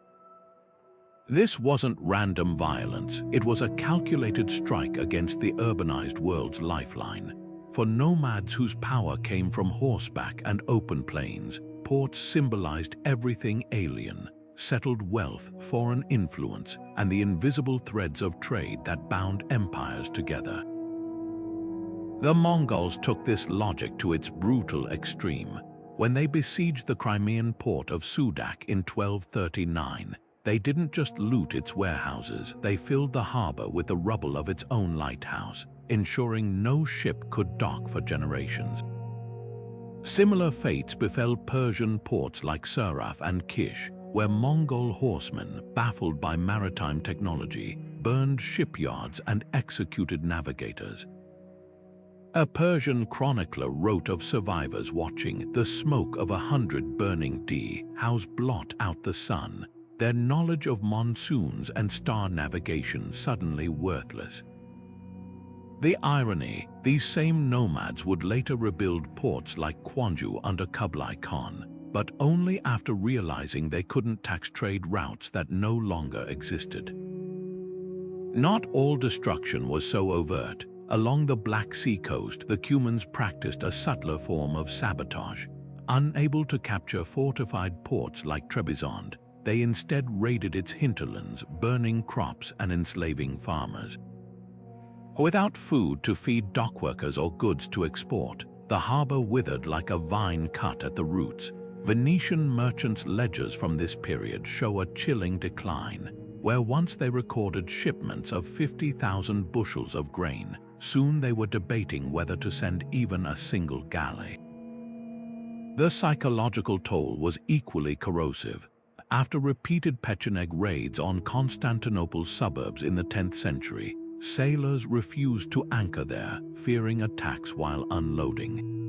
This wasn't random violence, it was a calculated strike against the urbanized world's lifeline. For nomads whose power came from horseback and open plains, ports symbolized everything alien: settled wealth, foreign influence, and the invisible threads of trade that bound empires together. The Mongols took this logic to its brutal extreme. When they besieged the Crimean port of Sudak in 1239, they didn't just loot its warehouses, they filled the harbor with the rubble of its own lighthouse, ensuring no ship could dock for generations. Similar fates befell Persian ports like Suraf and Kish, where Mongol horsemen, baffled by maritime technology, burned shipyards and executed navigators. A Persian chronicler wrote of survivors watching the smoke of 100 burning houses blot out the sun, their knowledge of monsoons and star navigation suddenly worthless. The irony, these same nomads would later rebuild ports like Kwanju under Kublai Khan, but only after realizing they couldn't tax trade routes that no longer existed. Not all destruction was so overt. Along the Black Sea coast, the Cumans practiced a subtler form of sabotage. Unable to capture fortified ports like Trebizond, they instead raided its hinterlands, burning crops and enslaving farmers. Without food to feed dockworkers or goods to export, the harbor withered like a vine cut at the roots. Venetian merchants' ledgers from this period show a chilling decline. Where once they recorded shipments of 50,000 bushels of grain, soon they were debating whether to send even a single galley. The psychological toll was equally corrosive. After repeated Pecheneg raids on Constantinople's suburbs in the 10th century, sailors refused to anchor there, fearing attacks while unloading.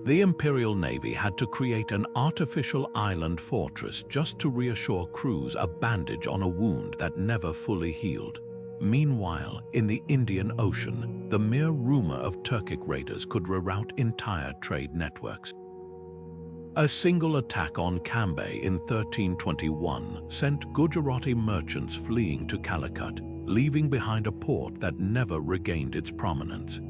The Imperial Navy had to create an artificial island fortress just to reassure crews, a bandage on a wound that never fully healed. Meanwhile, in the Indian Ocean, the mere rumor of Turkic raiders could reroute entire trade networks. A single attack on Cambay in 1321 sent Gujarati merchants fleeing to Calicut, leaving behind a port that never regained its prominence.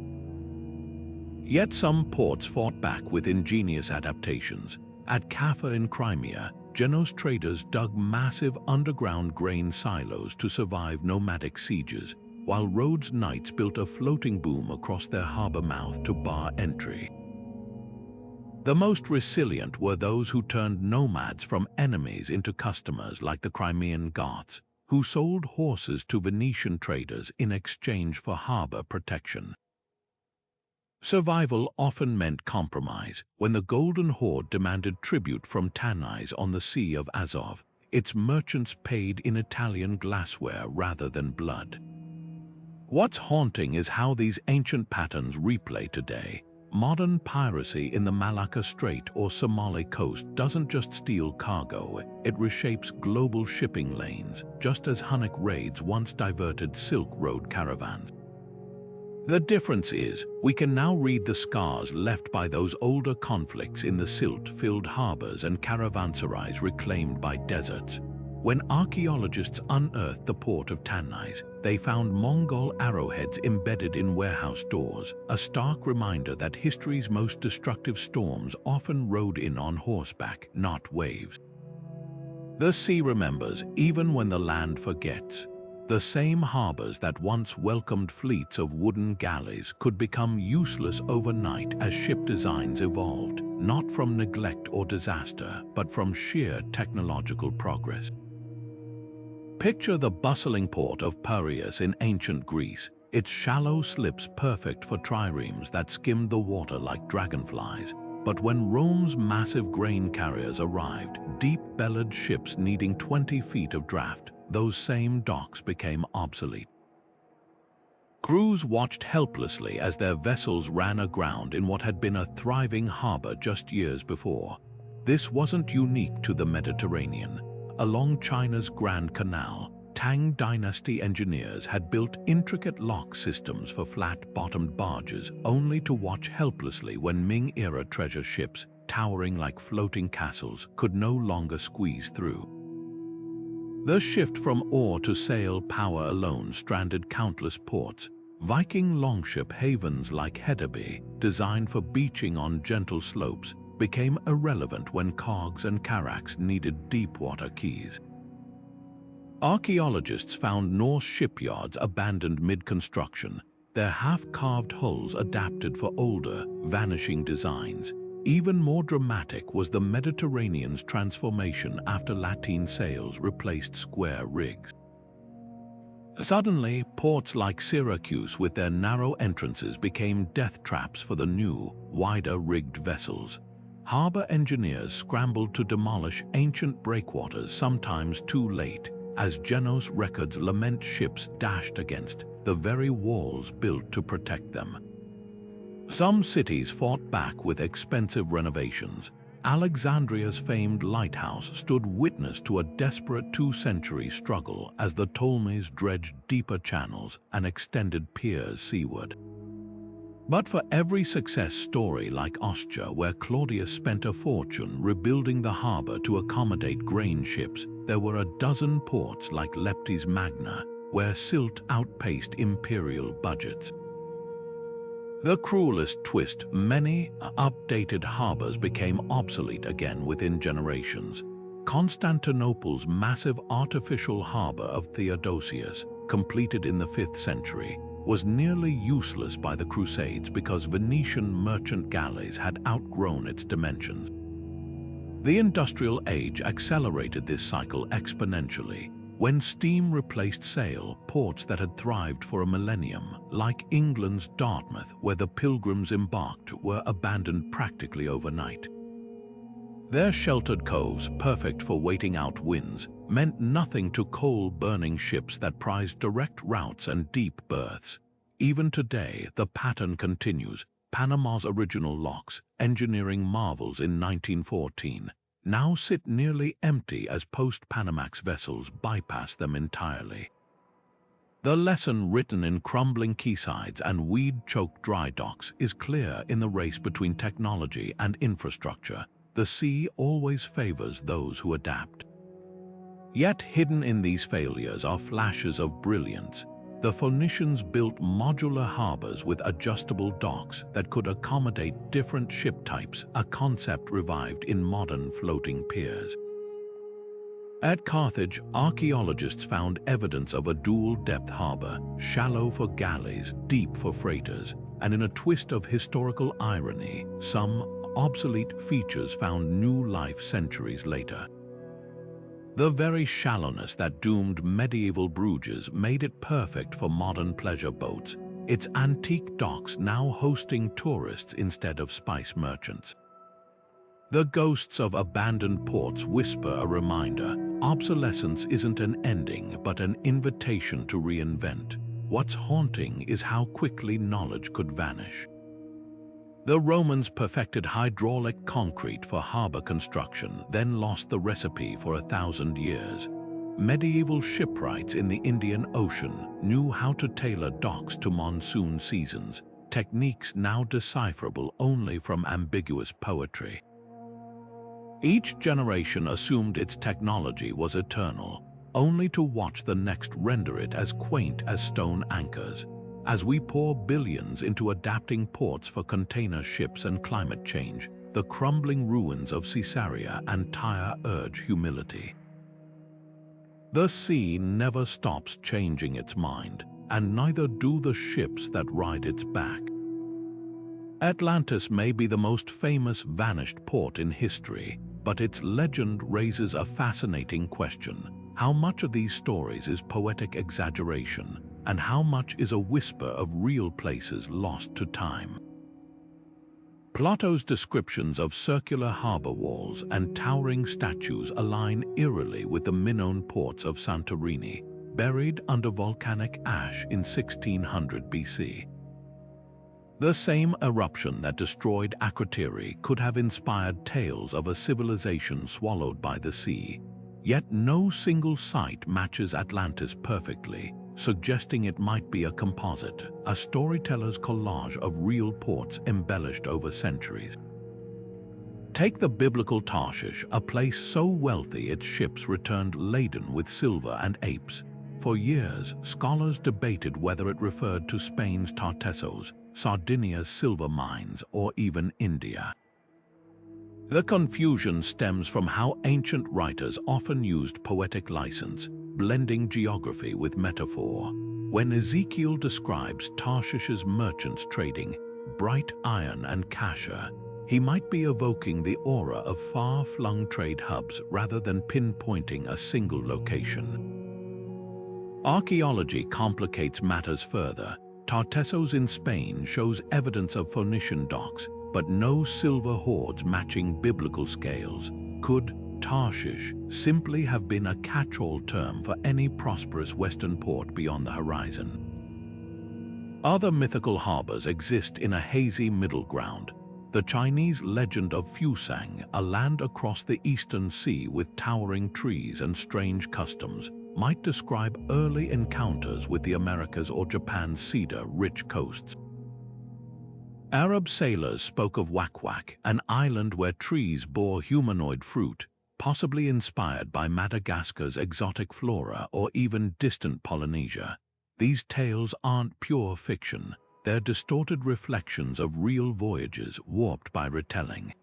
Yet some ports fought back with ingenious adaptations. At Kaffa in Crimea, Genos traders dug massive underground grain silos to survive nomadic sieges, while Rhodes knights built a floating boom across their harbor mouth to bar entry. The most resilient were those who turned nomads from enemies into customers, like the Crimean Goths, who sold horses to Venetian traders in exchange for harbor protection. Survival often meant compromise. When the Golden Horde demanded tribute from Tanais on the Sea of Azov, its merchants paid in Italian glassware rather than blood. What's haunting is how these ancient patterns replay today. Modern piracy in the Malacca Strait or Somali coast doesn't just steal cargo, it reshapes global shipping lanes, just as Hunnic raids once diverted Silk Road caravans. The difference is, we can now read the scars left by those older conflicts in the silt-filled harbors and caravanserais reclaimed by deserts. When archaeologists unearthed the port of Tanais, they found Mongol arrowheads embedded in warehouse doors, a stark reminder that history's most destructive storms often rode in on horseback, not waves. The sea remembers even when the land forgets. The same harbors that once welcomed fleets of wooden galleys could become useless overnight as ship designs evolved, not from neglect or disaster, but from sheer technological progress. Picture the bustling port of Piraeus in ancient Greece, its shallow slips perfect for triremes that skimmed the water like dragonflies. But when Rome's massive grain carriers arrived, deep-bellied ships needing 20 feet of draft, those same docks became obsolete. Crews watched helplessly as their vessels ran aground in what had been a thriving harbor just years before. This wasn't unique to the Mediterranean. Along China's Grand Canal, Tang Dynasty engineers had built intricate lock systems for flat-bottomed barges, only to watch helplessly when Ming-era treasure ships, towering like floating castles, could no longer squeeze through. The shift from oar to sail power alone stranded countless ports. Viking longship havens like Hedeby, designed for beaching on gentle slopes, became irrelevant when cogs and carracks needed deep-water quays. Archaeologists found Norse shipyards abandoned mid-construction, their half-carved hulls adapted for older, vanishing designs. Even more dramatic was the Mediterranean's transformation after lateen sails replaced square rigs. Suddenly, ports like Syracuse with their narrow entrances became death traps for the new, wider-rigged vessels. Harbor engineers scrambled to demolish ancient breakwaters, sometimes too late, as Genos records lament ships dashed against the very walls built to protect them. Some cities fought back with expensive renovations. Alexandria's famed lighthouse stood witness to a desperate two-century struggle as the Ptolemies dredged deeper channels and extended piers seaward. But for every success story like Ostia, where Claudius spent a fortune rebuilding the harbor to accommodate grain ships, there were a dozen ports like Leptis Magna, where silt outpaced imperial budgets. The cruelest twist, many updated harbors became obsolete again within generations. Constantinople's massive artificial harbor of Theodosius, completed in the 5th century, was nearly useless by the Crusades because Venetian merchant galleys had outgrown its dimensions. The Industrial Age accelerated this cycle exponentially. When steam replaced sail, ports that had thrived for a millennium, like England's Dartmouth, where the pilgrims embarked, were abandoned practically overnight. Their sheltered coves, perfect for waiting out winds, meant nothing to coal-burning ships that prized direct routes and deep berths. Even today, the pattern continues. Panama's original locks, engineering marvels in 1914, now sit nearly empty as post-Panamax vessels bypass them entirely. The lesson written in crumbling quaysides and weed-choked dry docks is clear in the race between technology and infrastructure. The sea always favors those who adapt. Yet hidden in these failures are flashes of brilliance. The Phoenicians built modular harbors with adjustable docks that could accommodate different ship types, a concept revived in modern floating piers. At Carthage, archaeologists found evidence of a dual-depth harbor, shallow for galleys, deep for freighters, and in a twist of historical irony, some obsolete features found new life centuries later. The very shallowness that doomed medieval Bruges made it perfect for modern pleasure boats, its antique docks now hosting tourists instead of spice merchants. The ghosts of abandoned ports whisper a reminder: obsolescence isn't an ending but an invitation to reinvent. What's haunting is how quickly knowledge could vanish. The Romans perfected hydraulic concrete for harbor construction, then lost the recipe for 1,000 years. Medieval shipwrights in the Indian Ocean knew how to tailor docks to monsoon seasons, techniques now decipherable only from ambiguous poetry. Each generation assumed its technology was eternal, only to watch the next render it as quaint as stone anchors. As we pour billions into adapting ports for container ships and climate change, the crumbling ruins of Caesarea and Tyre urge humility. The sea never stops changing its mind, and neither do the ships that ride its back. Atlantis may be the most famous vanished port in history, but its legend raises a fascinating question. How much of these stories is poetic exaggeration, and how much is a whisper of real places lost to time? Plato's descriptions of circular harbor walls and towering statues align eerily with the Minoan ports of Santorini, buried under volcanic ash in 1600 BC. The same eruption that destroyed Akrotiri could have inspired tales of a civilization swallowed by the sea. Yet no single site matches Atlantis perfectly, suggesting it might be a composite, a storyteller's collage of real ports embellished over centuries. Take the biblical Tarshish, a place so wealthy its ships returned laden with silver and apes. For years, scholars debated whether it referred to Spain's Tartessos, Sardinia's silver mines, or even India. The confusion stems from how ancient writers often used poetic license, blending geography with metaphor. When Ezekiel describes Tarshish's merchants trading bright iron and kasha, he might be evoking the aura of far-flung trade hubs rather than pinpointing a single location. Archaeology complicates matters further. Tartessos in Spain shows evidence of Phoenician docks, but no silver hoards matching biblical scales. Could Tarshish simply have been a catch-all term for any prosperous western port beyond the horizon? Other mythical harbors exist in a hazy middle ground. The Chinese legend of Fusang, a land across the eastern sea with towering trees and strange customs, might describe early encounters with the Americas or Japan's cedar-rich coasts. Arab sailors spoke of Wak-Wak, an island where trees bore humanoid fruit, possibly inspired by Madagascar's exotic flora or even distant Polynesia. These tales aren't pure fiction. They're distorted reflections of real voyages warped by retelling.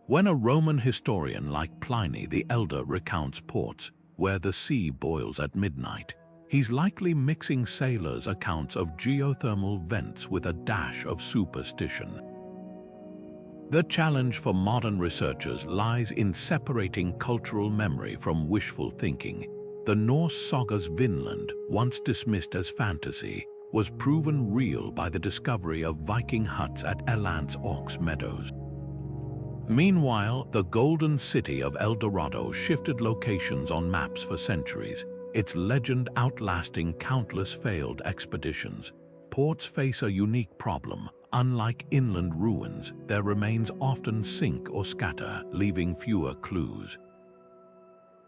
When a Roman historian like Pliny the Elder recounts ports where the sea boils at midnight, he's likely mixing sailors' accounts of geothermal vents with a dash of superstition. The challenge for modern researchers lies in separating cultural memory from wishful thinking. The Norse saga's Vinland, once dismissed as fantasy, was proven real by the discovery of Viking huts at Eland's Ox Meadows. Meanwhile, the Golden City of El Dorado shifted locations on maps for centuries, its legend outlasting countless failed expeditions. Ports face a unique problem. Unlike inland ruins, their remains often sink or scatter, leaving fewer clues.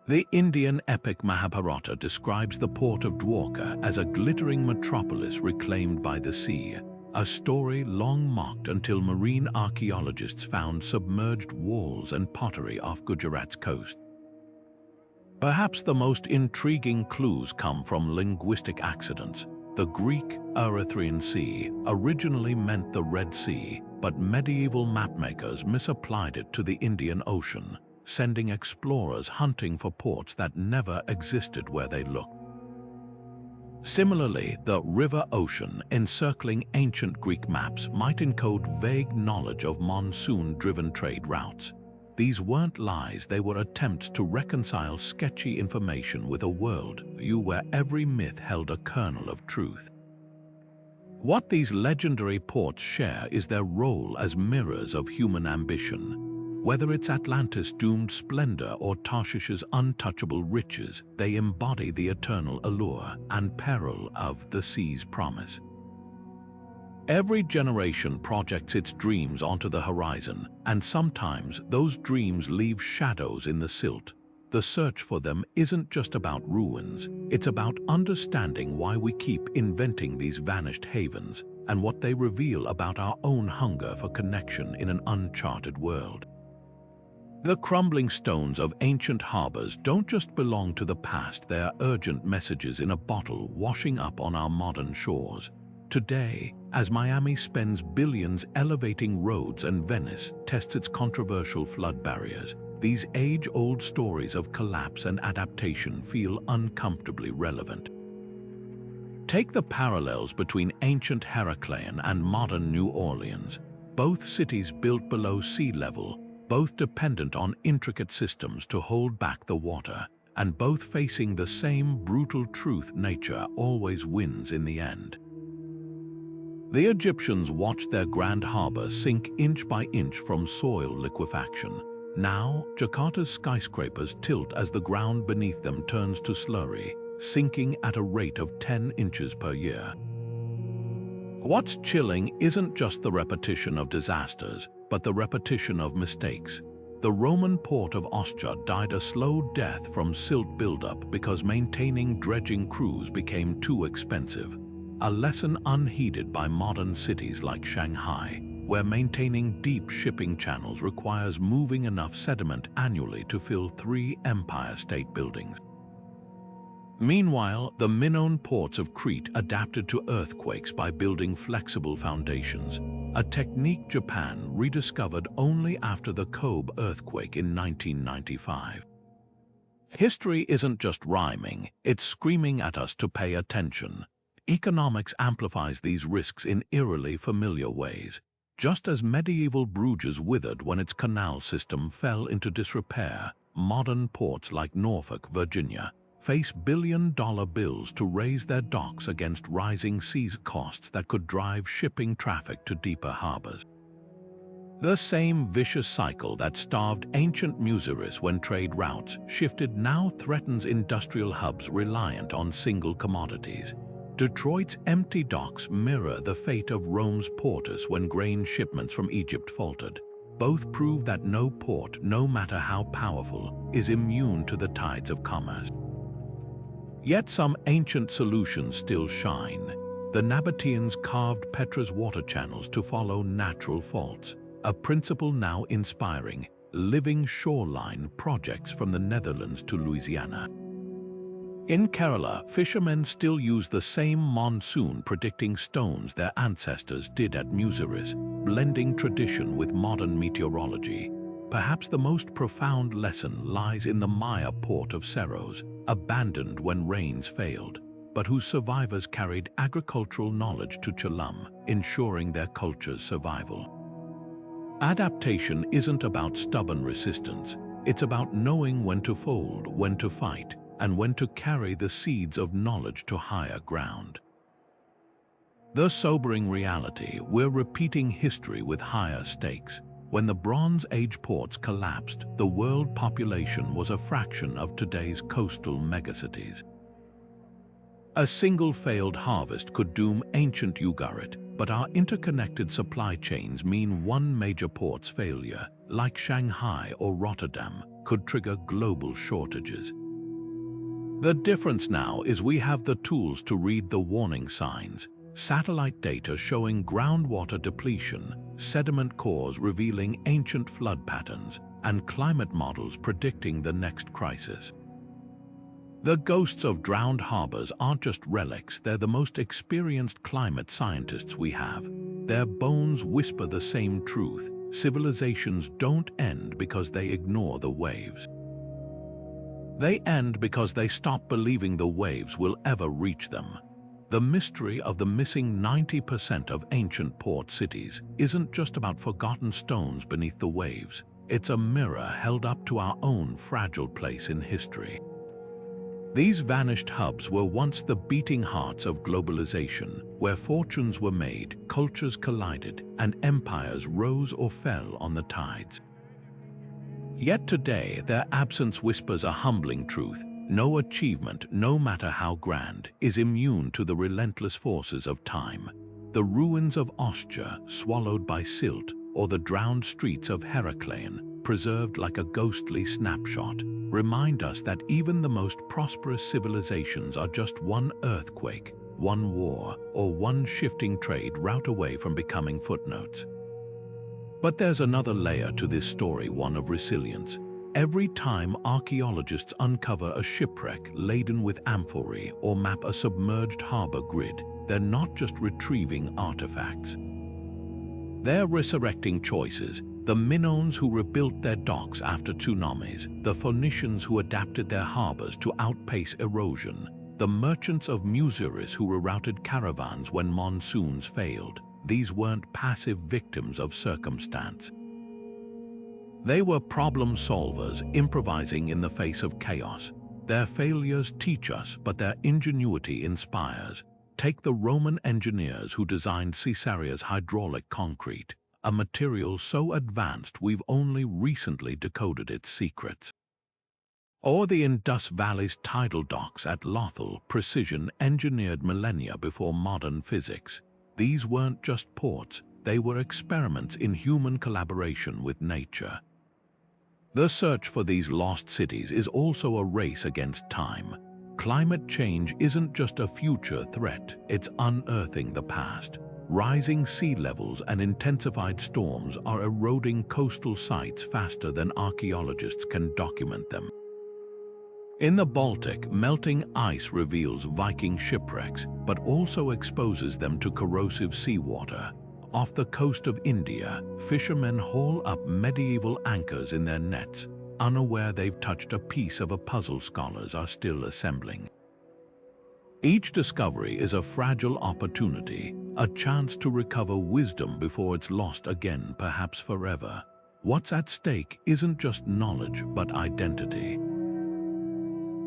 The Indian epic Mahabharata describes the port of Dwarka as a glittering metropolis reclaimed by the sea, a story long mocked until marine archaeologists found submerged walls and pottery off Gujarat's coast. Perhaps the most intriguing clues come from linguistic accidents. The Greek Erythraean Sea originally meant the Red Sea, but medieval mapmakers misapplied it to the Indian Ocean, sending explorers hunting for ports that never existed where they looked. Similarly, the River Ocean encircling ancient Greek maps might encode vague knowledge of monsoon-driven trade routes. These weren't lies, they were attempts to reconcile sketchy information with a world view where every myth held a kernel of truth. What these legendary ports share is their role as mirrors of human ambition. Whether it's Atlantis' doomed splendor or Tarshish's untouchable riches, they embody the eternal allure and peril of the sea's promise. Every generation projects its dreams onto the horizon, and sometimes those dreams leave shadows in the silt. The search for them isn't just about ruins, it's about understanding why we keep inventing these vanished havens and what they reveal about our own hunger for connection in an uncharted world. The crumbling stones of ancient harbors don't just belong to the past, they are urgent messages in a bottle washing up on our modern shores. Today, as Miami spends billions elevating roads and Venice tests its controversial flood barriers, these age-old stories of collapse and adaptation feel uncomfortably relevant. Take the parallels between ancient Heraclion and modern New Orleans. Both cities built below sea level, both dependent on intricate systems to hold back the water, and both facing the same brutal truth: nature always wins in the end. The Egyptians watched their grand harbor sink inch by inch from soil liquefaction. Now, Jakarta's skyscrapers tilt as the ground beneath them turns to slurry, sinking at a rate of 10 inches per year. What's chilling isn't just the repetition of disasters, but the repetition of mistakes. The Roman port of Ostia died a slow death from silt buildup because maintaining dredging crews became too expensive. A lesson unheeded by modern cities like Shanghai, where maintaining deep shipping channels requires moving enough sediment annually to fill 3 Empire State Buildings. Meanwhile, the Minoan ports of Crete adapted to earthquakes by building flexible foundations, a technique Japan rediscovered only after the Kobe earthquake in 1995. History isn't just rhyming, it's screaming at us to pay attention. Economics amplifies these risks in eerily familiar ways. Just as medieval Bruges withered when its canal system fell into disrepair, modern ports like Norfolk, Virginia, face billion-dollar bills to raise their docks against rising sea costs that could drive shipping traffic to deeper harbors. The same vicious cycle that starved ancient Museris when trade routes shifted now threatens industrial hubs reliant on single commodities. Detroit's empty docks mirror the fate of Rome's portus when grain shipments from Egypt faltered. Both prove that no port, no matter how powerful, is immune to the tides of commerce. Yet some ancient solutions still shine. The Nabateans carved Petra's water channels to follow natural faults, a principle now inspiring living shoreline projects from the Netherlands to Louisiana. In Kerala, fishermen still use the same monsoon predicting stones their ancestors did at Museris, blending tradition with modern meteorology. Perhaps the most profound lesson lies in the Maya port of Serros, abandoned when rains failed, but whose survivors carried agricultural knowledge to Chelum, ensuring their culture's survival. Adaptation isn't about stubborn resistance, it's about knowing when to fold, when to fight, and when to carry the seeds of knowledge to higher ground. The sobering reality: we're repeating history with higher stakes. When the Bronze Age ports collapsed, the world population was a fraction of today's coastal megacities. A single failed harvest could doom ancient Ugarit, but our interconnected supply chains mean one major port's failure, like Shanghai or Rotterdam, could trigger global shortages. The difference now is we have the tools to read the warning signs: satellite data showing groundwater depletion, sediment cores revealing ancient flood patterns, and climate models predicting the next crisis. The ghosts of drowned harbors aren't just relics, they're the most experienced climate scientists we have. Their bones whisper the same truth: civilizations don't end because they ignore the waves. They end because they stop believing the waves will ever reach them. The mystery of the missing 90% of ancient port cities isn't just about forgotten stones beneath the waves. It's a mirror held up to our own fragile place in history. These vanished hubs were once the beating hearts of globalization, where fortunes were made, cultures collided, and empires rose or fell on the tides. Yet today, their absence whispers a humbling truth: no achievement, no matter how grand, is immune to the relentless forces of time. The ruins of Ostia, swallowed by silt, or the drowned streets of Heracleion, preserved like a ghostly snapshot, remind us that even the most prosperous civilizations are just one earthquake, one war, or one shifting trade route away from becoming footnotes. But there's another layer to this story, one of resilience. Every time archaeologists uncover a shipwreck laden with amphorae or map a submerged harbor grid, they're not just retrieving artifacts. They're resurrecting choices. The Minones who rebuilt their docks after tsunamis, the Phoenicians who adapted their harbors to outpace erosion, the merchants of Muziris who rerouted caravans when monsoons failed. These weren't passive victims of circumstance. They were problem solvers, improvising in the face of chaos. Their failures teach us, but their ingenuity inspires. Take the Roman engineers who designed Caesarea's hydraulic concrete, a material so advanced we've only recently decoded its secrets. Or the Indus Valley's tidal docks at Lothal, precision engineered millennia before modern physics. These weren't just ports, they were experiments in human collaboration with nature. The search for these lost cities is also a race against time. Climate change isn't just a future threat, it's unearthing the past. Rising sea levels and intensified storms are eroding coastal sites faster than archaeologists can document them. In the Baltic, melting ice reveals Viking shipwrecks, but also exposes them to corrosive seawater. Off the coast of India, fishermen haul up medieval anchors in their nets, unaware they've touched a piece of a puzzle scholars are still assembling. Each discovery is a fragile opportunity, a chance to recover wisdom before it's lost again, perhaps forever. What's at stake isn't just knowledge, but identity.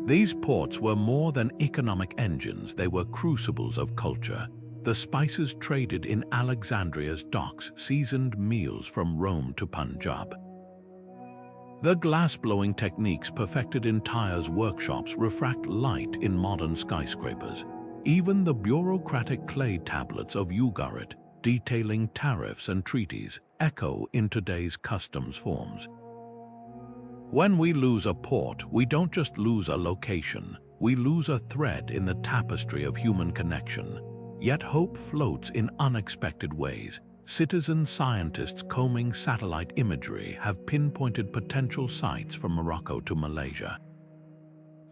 These ports were more than economic engines, they were crucibles of culture. The spices traded in Alexandria's docks, seasoned meals from Rome to Punjab. The glass-blowing techniques perfected in Tyre's workshops refract light in modern skyscrapers. Even the bureaucratic clay tablets of Ugarit, detailing tariffs and treaties, echo in today's customs forms. When we lose a port, we don't just lose a location, we lose a thread in the tapestry of human connection. Yet hope floats in unexpected ways. Citizen scientists combing satellite imagery have pinpointed potential sites from Morocco to Malaysia.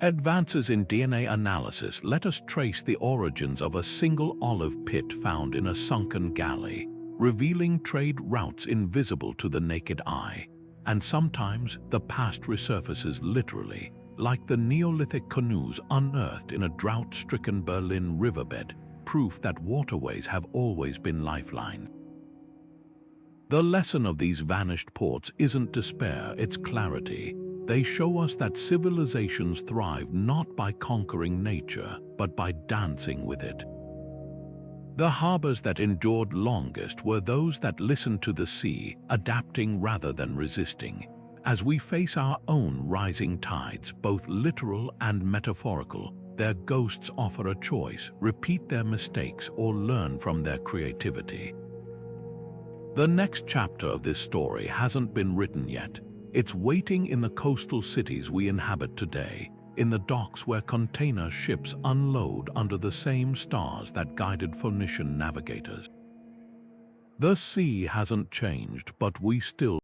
Advances in DNA analysis let us trace the origins of a single olive pit found in a sunken galley, revealing trade routes invisible to the naked eye. And sometimes the past resurfaces literally, like the Neolithic canoes unearthed in a drought-stricken Berlin riverbed, proof that waterways have always been lifelines. The lesson of these vanished ports isn't despair, it's clarity. They show us that civilizations thrive not by conquering nature, but by dancing with it. The harbors that endured longest were those that listened to the sea, adapting rather than resisting. As we face our own rising tides, both literal and metaphorical, their ghosts offer a choice: repeat their mistakes or learn from their creativity. The next chapter of this story hasn't been written yet. It's waiting in the coastal cities we inhabit today, in the docks where container ships unload under the same stars that guided Phoenician navigators. The sea hasn't changed, but we still